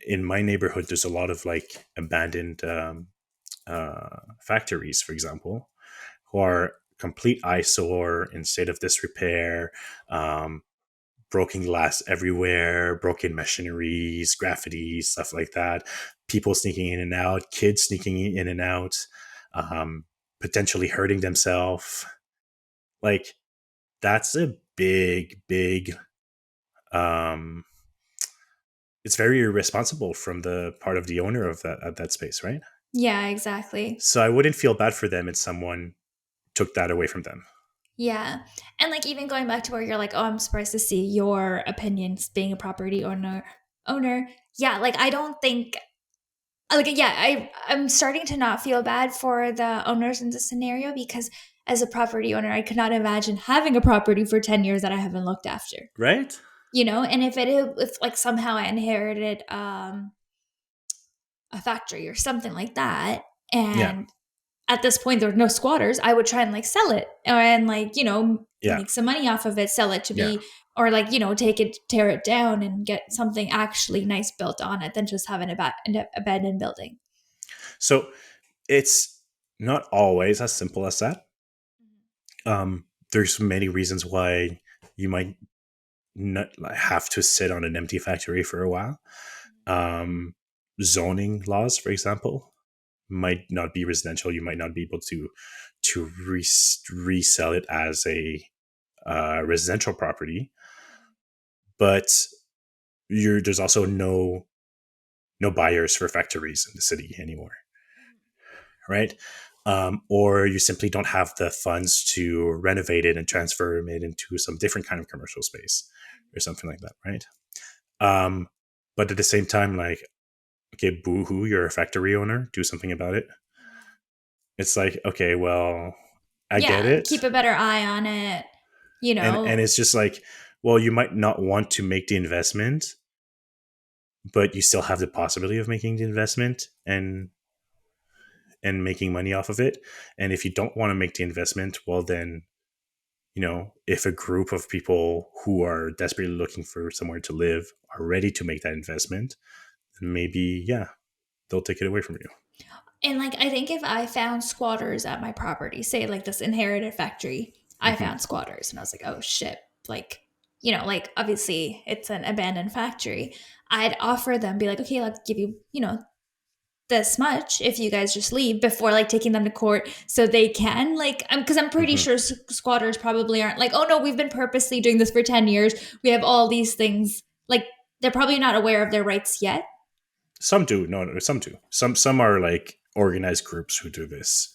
in my neighborhood, there's a lot of like abandoned factories, for example, who are complete eyesore in state of disrepair, broken glass everywhere, broken machineries, graffiti, stuff like that. People sneaking in and out, kids sneaking in and out, um, potentially hurting themselves. Like that's a big. Um, it's very irresponsible from the part of the owner of that space, right? Yeah, exactly. So I wouldn't feel bad for them if someone took that away from them. Yeah. And like even going back to where you're like, oh, I'm surprised to see your opinions being a property owner. Yeah, like I don't think like yeah, I'm starting to not feel bad for the owners in this scenario because as a property owner, I could not imagine having a property for 10 years that I haven't looked after. Right? You know, and if like somehow I inherited a factory or something like that Yeah. and at this point there are no squatters, I would try and like sell it and like, Yeah. make some money off of it, sell it to Yeah. be or like, take it, tear it down and get something actually nice built on it than just have an abandoned building. So it's not always as simple as that. There's many reasons why you might not have to sit on an empty factory for a while. Um, Zoning laws, for example, might not be residential. You might not be able to resell it as a residential property, but there's also no buyers for factories in the city anymore, right? Or you simply don't have the funds to renovate it and transfer it into some different kind of commercial space or something like that, right? Um, but at the same time, like, okay, boo hoo, you're a factory owner, do something about it. It's like, okay, well, I get Yeah, it. keep a better eye on it, you And know. it's just like, well, you might not want to make the investment, but you still have the possibility of making the investment and making money off of it. And if you don't want to make the investment, well, then, if a group of people who are desperately looking for somewhere to live are ready to make that investment, then maybe, yeah, they'll take it away from you. And like I think if I found squatters at my property, say like this inherited factory, I Hmm. found squatters and I was like, oh shit, like, like obviously it's an abandoned factory. I'd offer them, be like, okay, I'll give you, this much if you guys just leave before like taking them to court so they can like because I'm pretty Hmm. sure squatters probably aren't like, oh no, we've been purposely doing this for 10 years, we have all these things, like they're probably not aware of their rights yet. Some do. No, some do. Some are like organized groups who do this.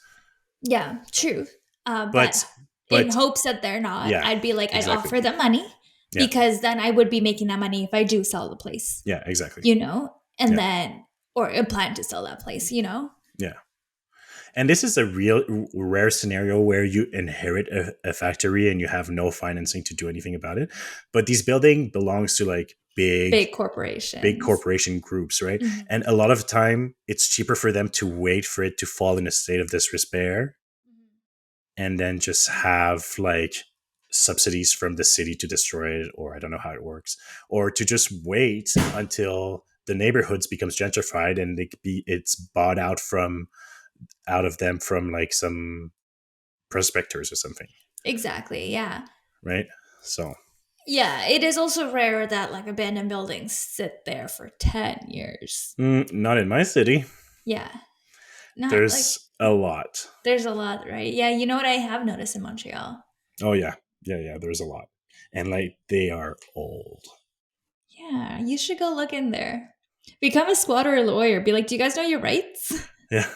Yeah, true. But but in but hopes that they're not, yeah, I'd be like, I'd exactly. offer them money Yeah, because then I would be making that money if I do sell the place, yeah, exactly. you know, and Yeah, then, or plan to sell that place, you know? yeah. And this is a real rare scenario where you inherit a factory and you have no financing to do anything about it. But this building belongs to like Big big corporations. corporation groups, right? Mhm. And a lot of the time, it's cheaper for them to wait for it to fall in a state of disrepair and then just have like subsidies from the city to destroy it, or I don't know how it works, or to just wait until the neighborhoods becomes gentrified and it's bought out of them from like some prospectors or something, Exactly. Yeah. right? So Yeah. It is also rare that like abandoned buildings sit there for 10 years. not in my city. Yeah. Not like There's a lot. there's a lot, right? Yeah. You know what I have noticed in Montreal? Oh yeah, yeah, yeah. There's a lot, and like they are old. Yeah. You should go look in there. Become a squatter lawyer. Be like, do you guys know your rights? Yeah.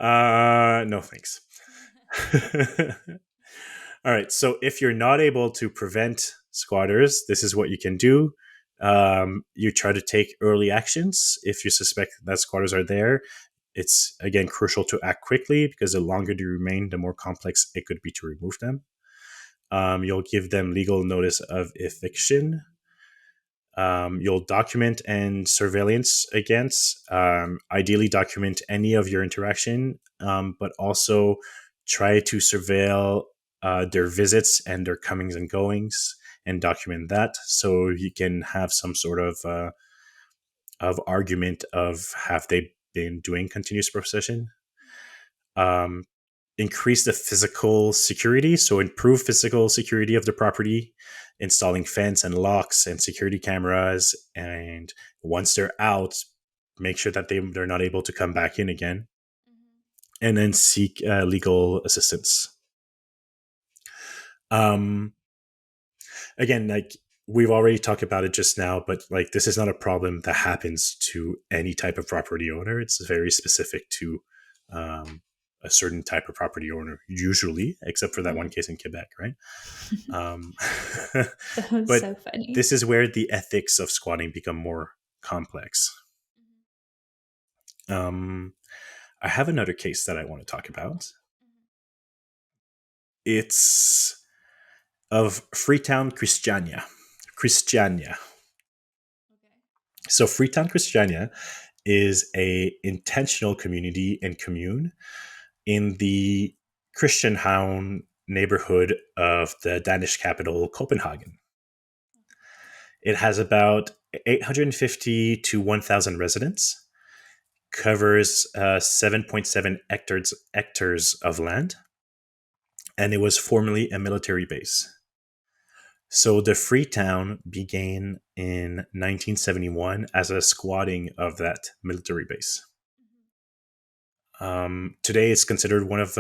No thanks. All right. So if you're not able to prevent squatters, this is what you can do. You try to take early actions if you suspect that squatters are there. It's again crucial to act quickly because the longer they remain, the more complex it could be to remove them. You'll give them legal notice of eviction. You'll document and surveillance against. Ideally, document any of your interaction, but also try to surveil their visits and their comings and goings, and document that so you can have some sort of argument of have they been doing continuous possession. Um, Increase the physical security, so improve physical security of the property, installing fence and locks and security cameras, and once they're out, make sure that they're not able to come back in again, and then seek legal assistance. um Again, like we've already talked about it just now, but like this is not a problem that happens to any type of property owner. It's very specific to um, a certain type of property owner, usually, except for that one Mhm. case in Quebec, right? Um, That was but so funny. this is where the ethics of squatting become more complex. Um, I have another case that I want to talk about. It's of Freetown, Christiania. Christiania. So Freetown, Christiania is a intentional community and commune in the Christiantown neighborhood of the Danish capital Copenhagen. It has about 850 to 1,000 residents, covers 7.7 hectares of land, and it was formerly a military base. So the Freetown began in 1971 as a squatting of that military base. Today, it's considered one of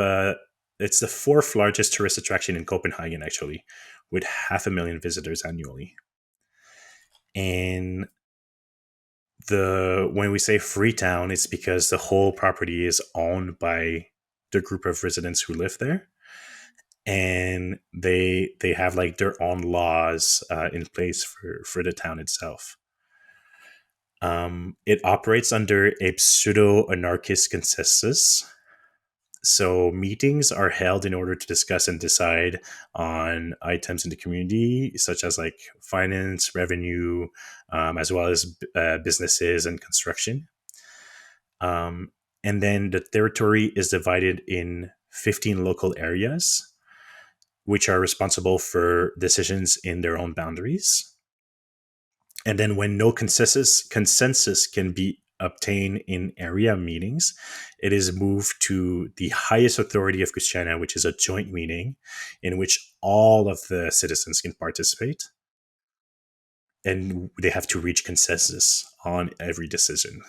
it's the fourth largest tourist attraction in Copenhagen, actually, with 500,000 visitors annually. And the when we say Freetown, it's because the whole property is owned by the group of residents who live there, and they have like their own laws in place for the town itself. It operates under a pseudo anarchist consensus. So meetings are held in order to discuss and decide on items in the community, such as like finance, revenue, as well as businesses and construction. Um, and then the territory is divided in 15 local areas, which are responsible for decisions in their own boundaries. And then when no consensus can be obtained in area meetings, it is moved to the highest authority of Christiania, which is a joint meeting in which all of the citizens can participate, and they have to reach consensus on every decision.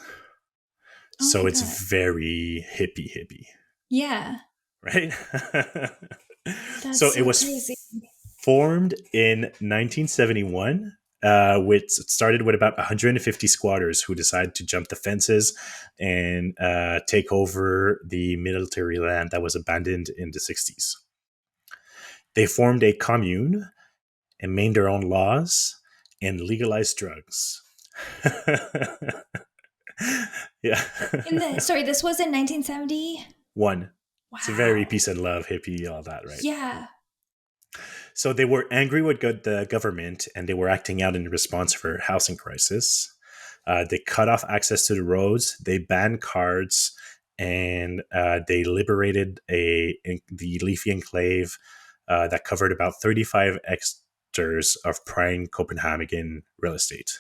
Oh So my it's god. very hippie, Yeah. right? That's So it so was crazy. formed in 1971 which started with about 150 squatters who decided to jump the fences and take over the military land that was abandoned in the 60s. They formed a commune and made their own laws and legalized drugs. Yeah. In the sorry, this was in 1970. One. It's a very Wow. peace and love, hippie, all that, right? Yeah. So they were angry with the government and they were acting out in response for housing crisis. They cut off access to the roads, they banned cards, and they liberated the leafy enclave that covered about 35 hectares of prime Copenhagen real estate.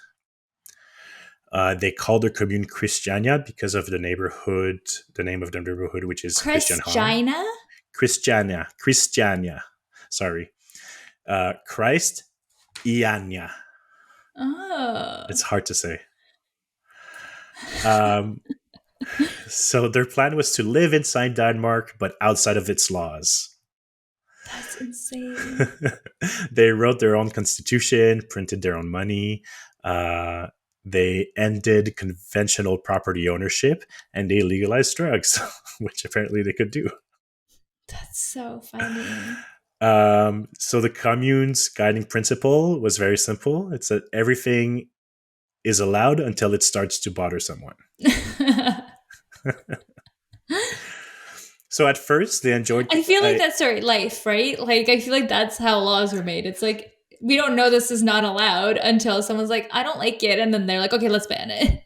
They called their commune Christiania because of the name of the neighborhood, which is Christianhavn. Christina? Christiania. Sorry. Christ Iania. Oh. It's hard to say. Um, so their plan was to live inside Denmark, but outside of its laws. That's insane. They wrote their own constitution, printed their own money. They ended conventional property ownership, and they legalized drugs, which apparently they could do. That's so funny. So the commune's guiding principle was very simple. It's that everything is allowed until it starts to bother someone. So at first they enjoyed. I feel like that's life, right? Like I feel like that's how laws are made. It's like we don't know this is not allowed until someone's like, I don't like it, and then they're like, okay, let's ban it.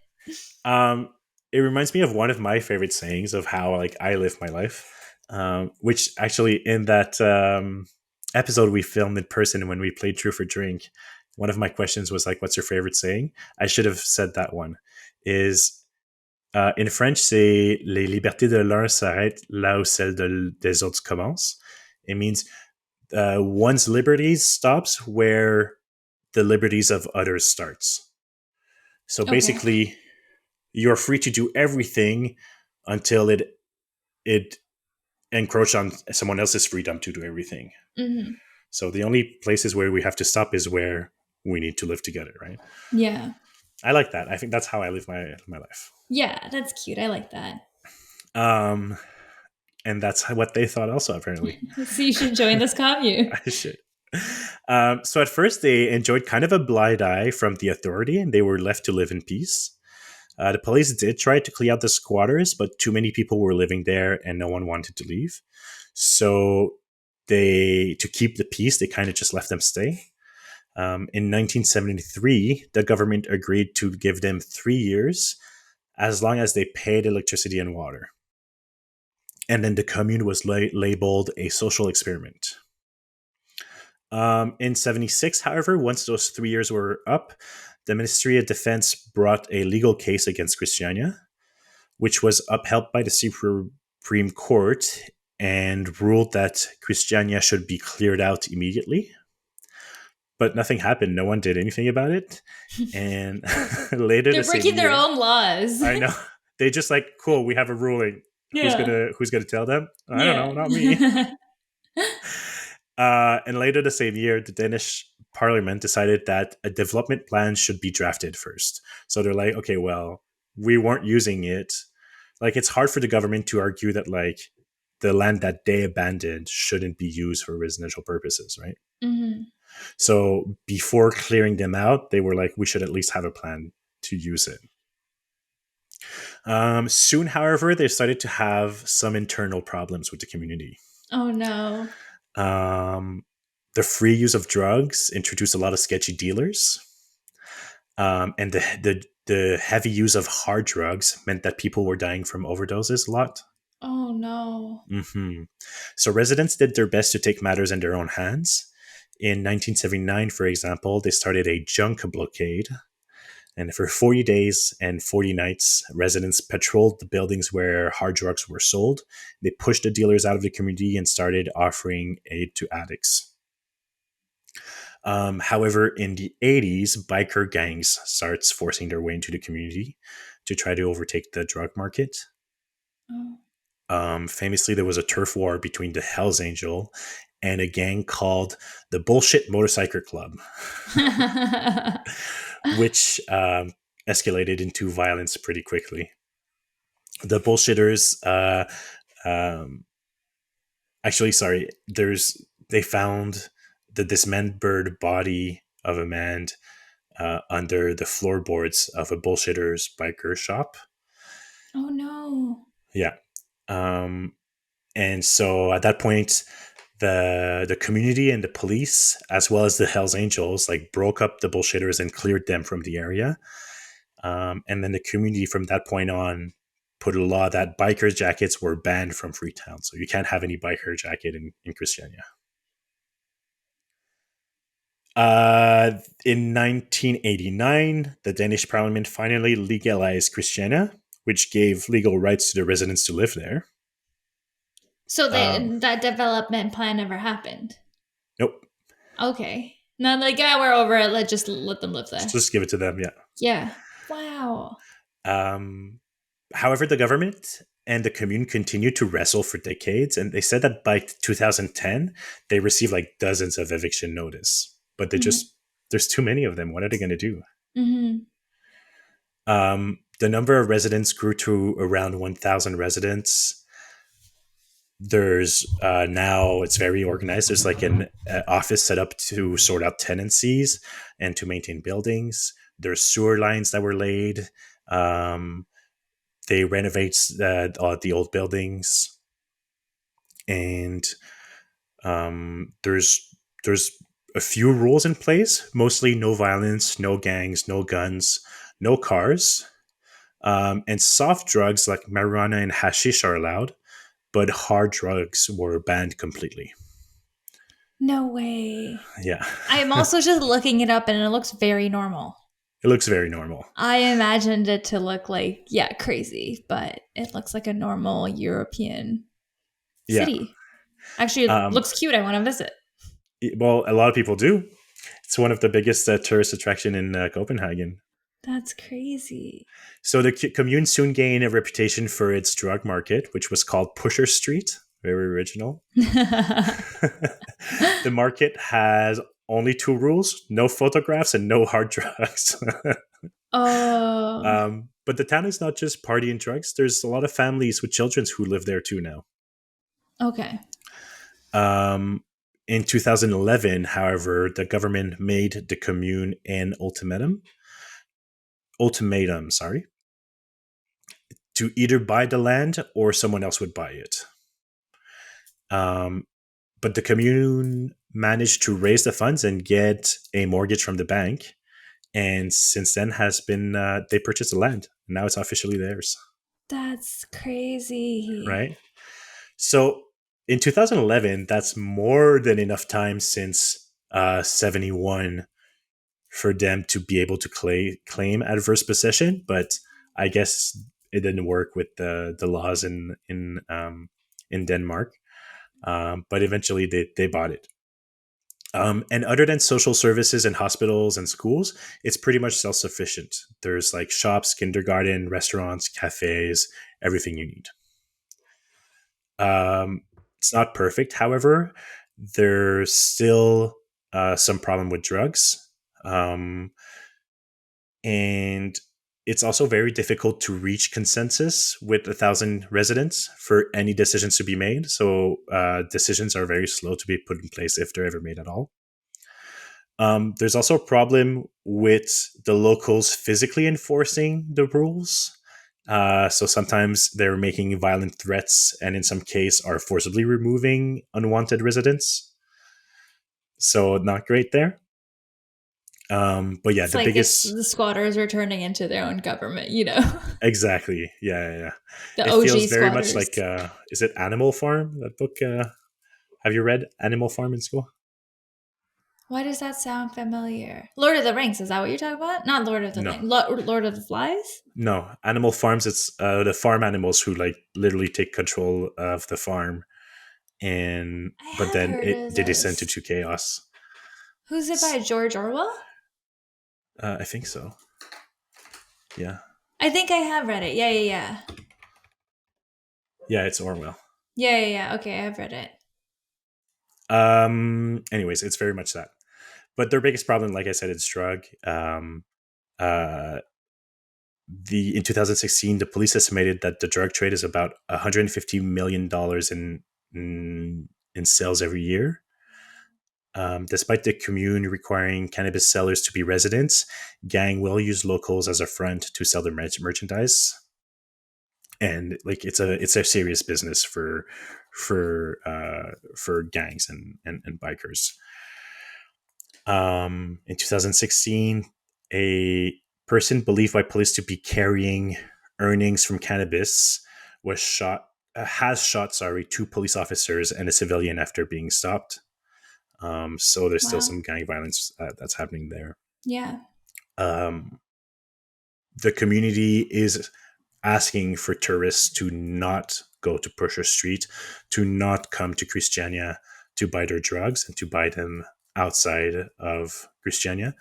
Um, it reminds me of one of my favorite sayings of how like I live my life. Which actually in that episode we filmed in person when we played Truth or Drink, one of my questions was like, "What's your favorite saying?" I should have said that one. Is in French, c'est les libertés de l'un s'arrêtent là où celles des autres commencent. It means one's liberties stops where the liberties of others starts. So Okay. basically, you're free to do everything until it encroach on someone else's freedom to do everything. Mm-hmm. So the only places where we have to stop is where we need to live together, right? Yeah. I like that. I think that's how I live my life. Yeah, that's cute. I like that. Um, and that's what they thought also, apparently. So you should join this commune. I should. So at first they enjoyed kind of a blind eye from the authority and they were left to live in peace. The police did try to clear out the squatters, but too many people were living there and no one wanted to leave. So to keep the peace, they kind of just left them stay. In 1973, the government agreed to give them 3 years as long as they paid electricity and water. And then the commune was labeled a social experiment. In 76, however, once those 3 years were up, the Ministry of Defense brought a legal case against Christiania, which was upheld by the Supreme Court and ruled that Christiania should be cleared out immediately. But nothing happened. No one did anything about it. And later They're the same breaking their year, own laws. I know, they just like, cool, we have a ruling. Yeah. Who's gonna tell them? I don't know, not me. Yeah. And later the same year, the Danish parliament decided that a development plan should be drafted first. So they're like, okay, well, we weren't using it. Like, it's hard for the government to argue that, like, the land that they abandoned shouldn't be used for residential purposes, right? Mm-hmm. So before clearing them out, they were like, we should at least have a plan to use it. Soon, however, they started to have some internal problems with the community. Oh no. The free use of drugs introduced a lot of sketchy dealers. And the heavy use of hard drugs meant that people were dying from overdoses a lot. Oh no. Mm-hmm. So residents did their best to take matters in their own hands. In 1979, for example, they started a junk blockade. And for 40 days and 40 nights, residents patrolled the buildings where hard drugs were sold. They pushed the dealers out of the community and started offering aid to addicts. However, in the 80s, biker gangs starts forcing their way into the community to try to overtake the drug market. Oh. Famously, there was a turf war between the Hells Angel and a gang called the Bullshit Motorcycle Club, which escalated into violence pretty quickly. The bullshitters, um, actually, sorry, they found the dismembered body of a man under the floorboards of a bullshitters biker shop. Oh no. Yeah. Um, and so at that point, the community and the police, as well as the Hell's Angels, like broke up the bullshitters and cleared them from the area. And then the community from that point on put a law that biker jackets were banned from Freetown. So you can't have any biker jacket in Christiania. In 1989, the Danish parliament finally legalized Christiania, which gave legal rights to the residents to live there. So Um, that development plan never happened. nope. Okay. Not like, yeah, we're over it. Let's just let them live there. Just give it to them, yeah. Yeah. Wow. Um, however, the government and the commune continued to wrestle for decades, and they said that by 2010, they received like dozens of eviction notice. But Mm-hmm. there's too many of them. What are they going to do? Mm-hmm. The number of residents grew to around 1,000 residents. There's now it's very organized. There's like an office set up to sort out tenancies and to maintain buildings. There's sewer lines that were laid. Um, they renovate the old buildings, and there's a few rules in place. Mostly no violence, no gangs, no guns, no cars, and soft drugs like marijuana and hashish are allowed, but hard drugs were banned completely. No way. Yeah, I am also just looking it up and it looks very normal. it looks very normal. I imagined it to look like, yeah, crazy, but it looks like a normal European Yeah. city. Actually, it Um, looks cute. I want to visit. well, a lot of people do. It's one of the biggest tourist attraction in Copenhagen. That's crazy. So the commune soon gained a reputation for its drug market, which was called Pusher Street. Very original. The market has only two rules: no photographs and no hard drugs. Oh, But the town is not just party and drugs. There's a lot of families with children who live there too now. okay. Um, in 2011, however, the government made the commune an ultimatum, sorry, to either buy the land or someone else would buy it. Um, but the commune managed to raise the funds and get a mortgage from the bank, and since then has been they purchased the land. Now it's officially theirs, That's crazy. right? So in 2011, that's more than enough time since 71 for them to be able to claim adverse possession. But I guess it didn't work with the laws in Denmark. But eventually they bought it. And other than social services and hospitals and schools, it's pretty much self sufficient. There's like shops, kindergarten, restaurants, cafes, everything you need. Um, it's not perfect, however. There's still some problem with drugs. Um, and it's also very difficult to reach consensus with 1,000 residents for any decisions to be made. So decisions are very slow to be put in place if they're ever made at all. There's also a problem with the locals physically enforcing the rules. So sometimes they're making violent threats, and in some case are forcibly removing unwanted residents. So not great there. But yeah, It's the like it's biggest the squatters are turning into their own government, you know? exactly, yeah. The It feels OG very much squatters. like is it Animal Farm? That book. Have you read Animal Farm in school? Why does that sound familiar? Lord of the Rings, is that what you're talking about? Not Lord of the No, Rings. Lord of the Flies? no. Animal Farms. It's the farm animals who like literally take control of the farm, and I but have then heard of they descend this. to chaos. Who's it by? George Orwell? I think so. Yeah, I think I have read it. Yeah. yeah. It's Orwell. Yeah. Okay, I have read it. Anyways, it's very much that. But their biggest problem, like I said, is drug. Uh, the In 2016, the police estimated that the drug trade is about 150 million dollars in sales every year. Despite the commune requiring cannabis sellers to be residents, gang will use locals as a front to sell their merchandise, and like it's a serious business for gangs and bikers. In 2016, a person believed by police to be carrying earnings from cannabis was shot has shot two police officers and a civilian after being stopped. So there's still Wow. some gang violence that's happening there. Yeah. Um, the community is asking for tourists to not go to Pusher Street, to not come to Christiania to buy their drugs and to buy them outside of Christiania,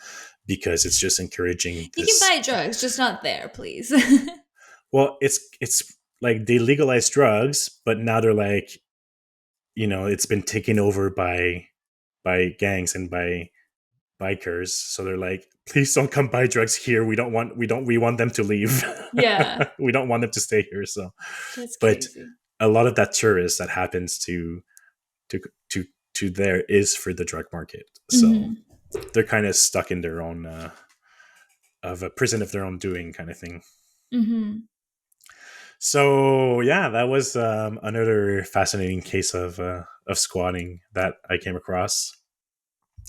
because it's just encouraging You can this. buy drugs, just not there, please. Well, it's like they legalized drugs, but now they're like, it's been taken over by gangs and by bikers. So they're like, please don't come buy drugs here. We want them to leave. Yeah. We don't want them to stay here. So, That's but crazy. a lot of that tourist that happens to to to there is for the drug market. So Hmm. they're kind of stuck in their own of a prison of their own doing kind of thing. Hmm. So yeah, that was another fascinating case of squatting that I came across.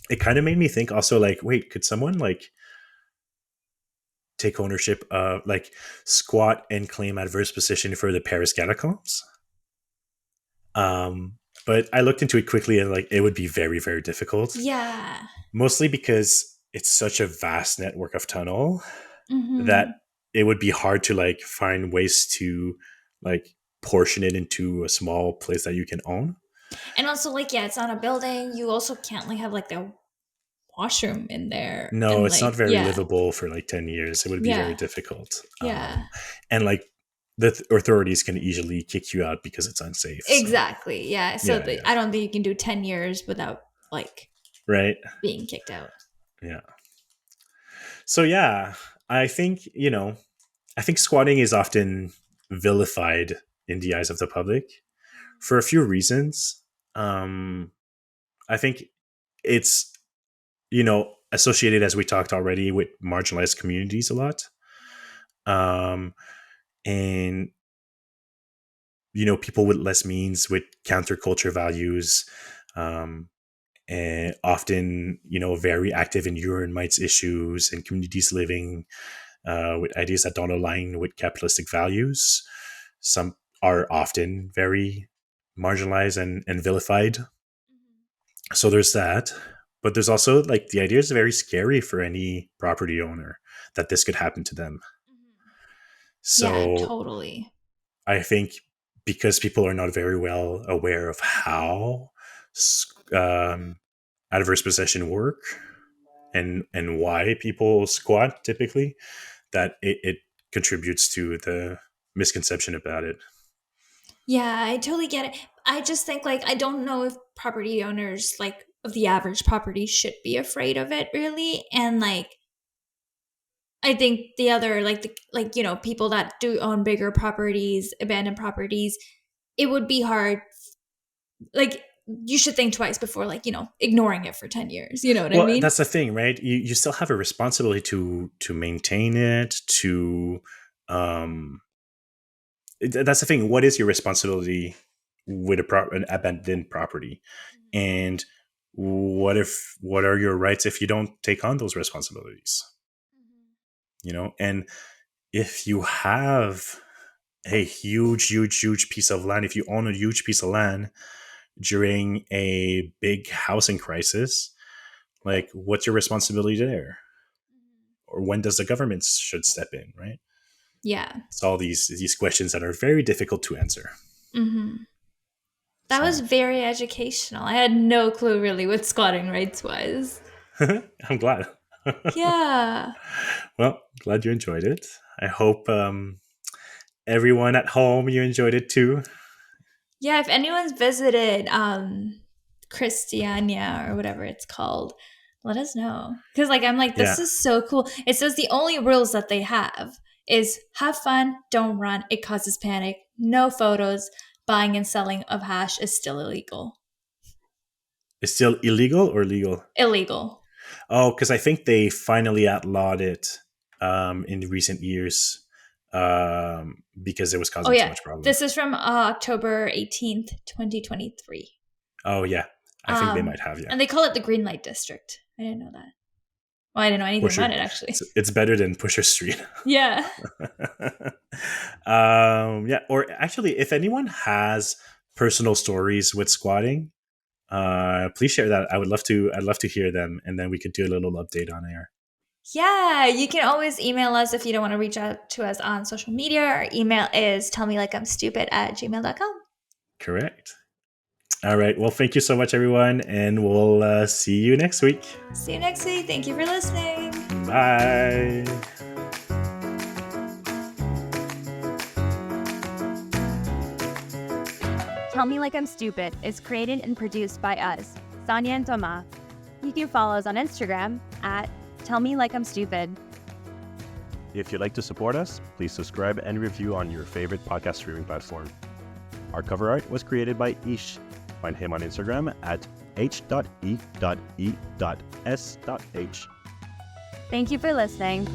It kind of made me think also, like, wait, could someone like take ownership of, like, squat and claim adverse possession for the Paris catacombs? Um, but I looked into it quickly, and like it would be very, very difficult, Yeah. mostly because it's such a vast network of tunnel that Hmm. it would be hard to like find ways to like portion it into a small place that you can own. And also, like, yeah, it's not a building. You also can't like have like the washroom in there, No, and it's not like, very yeah, livable for like 10 years. It would be very yeah, difficult. yeah, And like the authorities can easily kick you out because it's unsafe. So, exactly, yeah. So yeah, yeah. I don't think you can do 10 years without like Right. being kicked out. Yeah. So, yeah, I think, I think squatting is often vilified in the eyes of the public for a few reasons. Um, I think it's, associated, as we talked already, with marginalized communities a lot. Um, and people with less means, with counterculture values, um, and often very active in human rights issues and communities living with ideas that don't align with capitalistic values. Some are often very marginalized and vilified. So there's that. But there's also like the idea is very scary for any property owner that this could happen to them. Yeah, So totally. I think because people are not very well aware of how um, adverse possession work and why people squat typically, that it contributes to the misconception about it. Yeah, I totally get it. I just think like I don't know if property owners like of the average property should be afraid of it really, and like I think the other like people that do own bigger properties, abandoned properties, it would be hard. Like you should think twice before like ignoring it for 10 years. You know what I Well, mean? that's the thing, right? You still have a responsibility to maintain it, to um that's the thing. What is your responsibility with an abandoned property? And what are your rights if you don't take on those responsibilities? And if you have a huge piece of land, if you own a huge piece of land during a big housing crisis, like, what's your responsibility there? Or when does the government should step in, right? Yeah. It's all these questions that are very difficult to answer. Hmm. That was So very educational. I had no clue really what squatting rights was. I'm glad. Yeah. Well, glad you enjoyed it. I hope everyone at home, you enjoyed it too. Yeah, if anyone's visited Christiania or whatever it's called, let us know. Because like I'm like, this Yeah. is so cool. It says the only rules that they have is have fun, don't run, it causes panic, no photos, buying and selling of hash is still illegal. It's still illegal or legal? Illegal. Oh, because I think they finally outlawed it in recent years because it was Oh causing too yeah. much problem. This is from October 18th, 2023. Oh yeah, I think they might have, yeah. And they call it the Green Light District. I didn't know that. Well, I didn't know anything Pusher. about it actually. It's better than Pusher Street. Yeah. Yeah. Or actually, if anyone has personal stories with squatting, please share that. I'd love to hear them, and then we could do a little update on air. Yeah, you can always email us if you don't want to reach out to us on social media. Our email is tellmelikeimstupid@gmail.com. Correct. All right. Well, thank you so much, everyone, and we'll see you next week. See you next week. Thank you for listening. Bye. Tell Me Like I'm Stupid is created and produced by us, Sonia and Thomas. You can follow us on Instagram at Tell Me Like I'm Stupid. If you'd like to support us, please subscribe and review on your favorite podcast streaming platform. Our cover art was created by Ish. Find him on Instagram at h.e.e.s.h. Thank you for listening.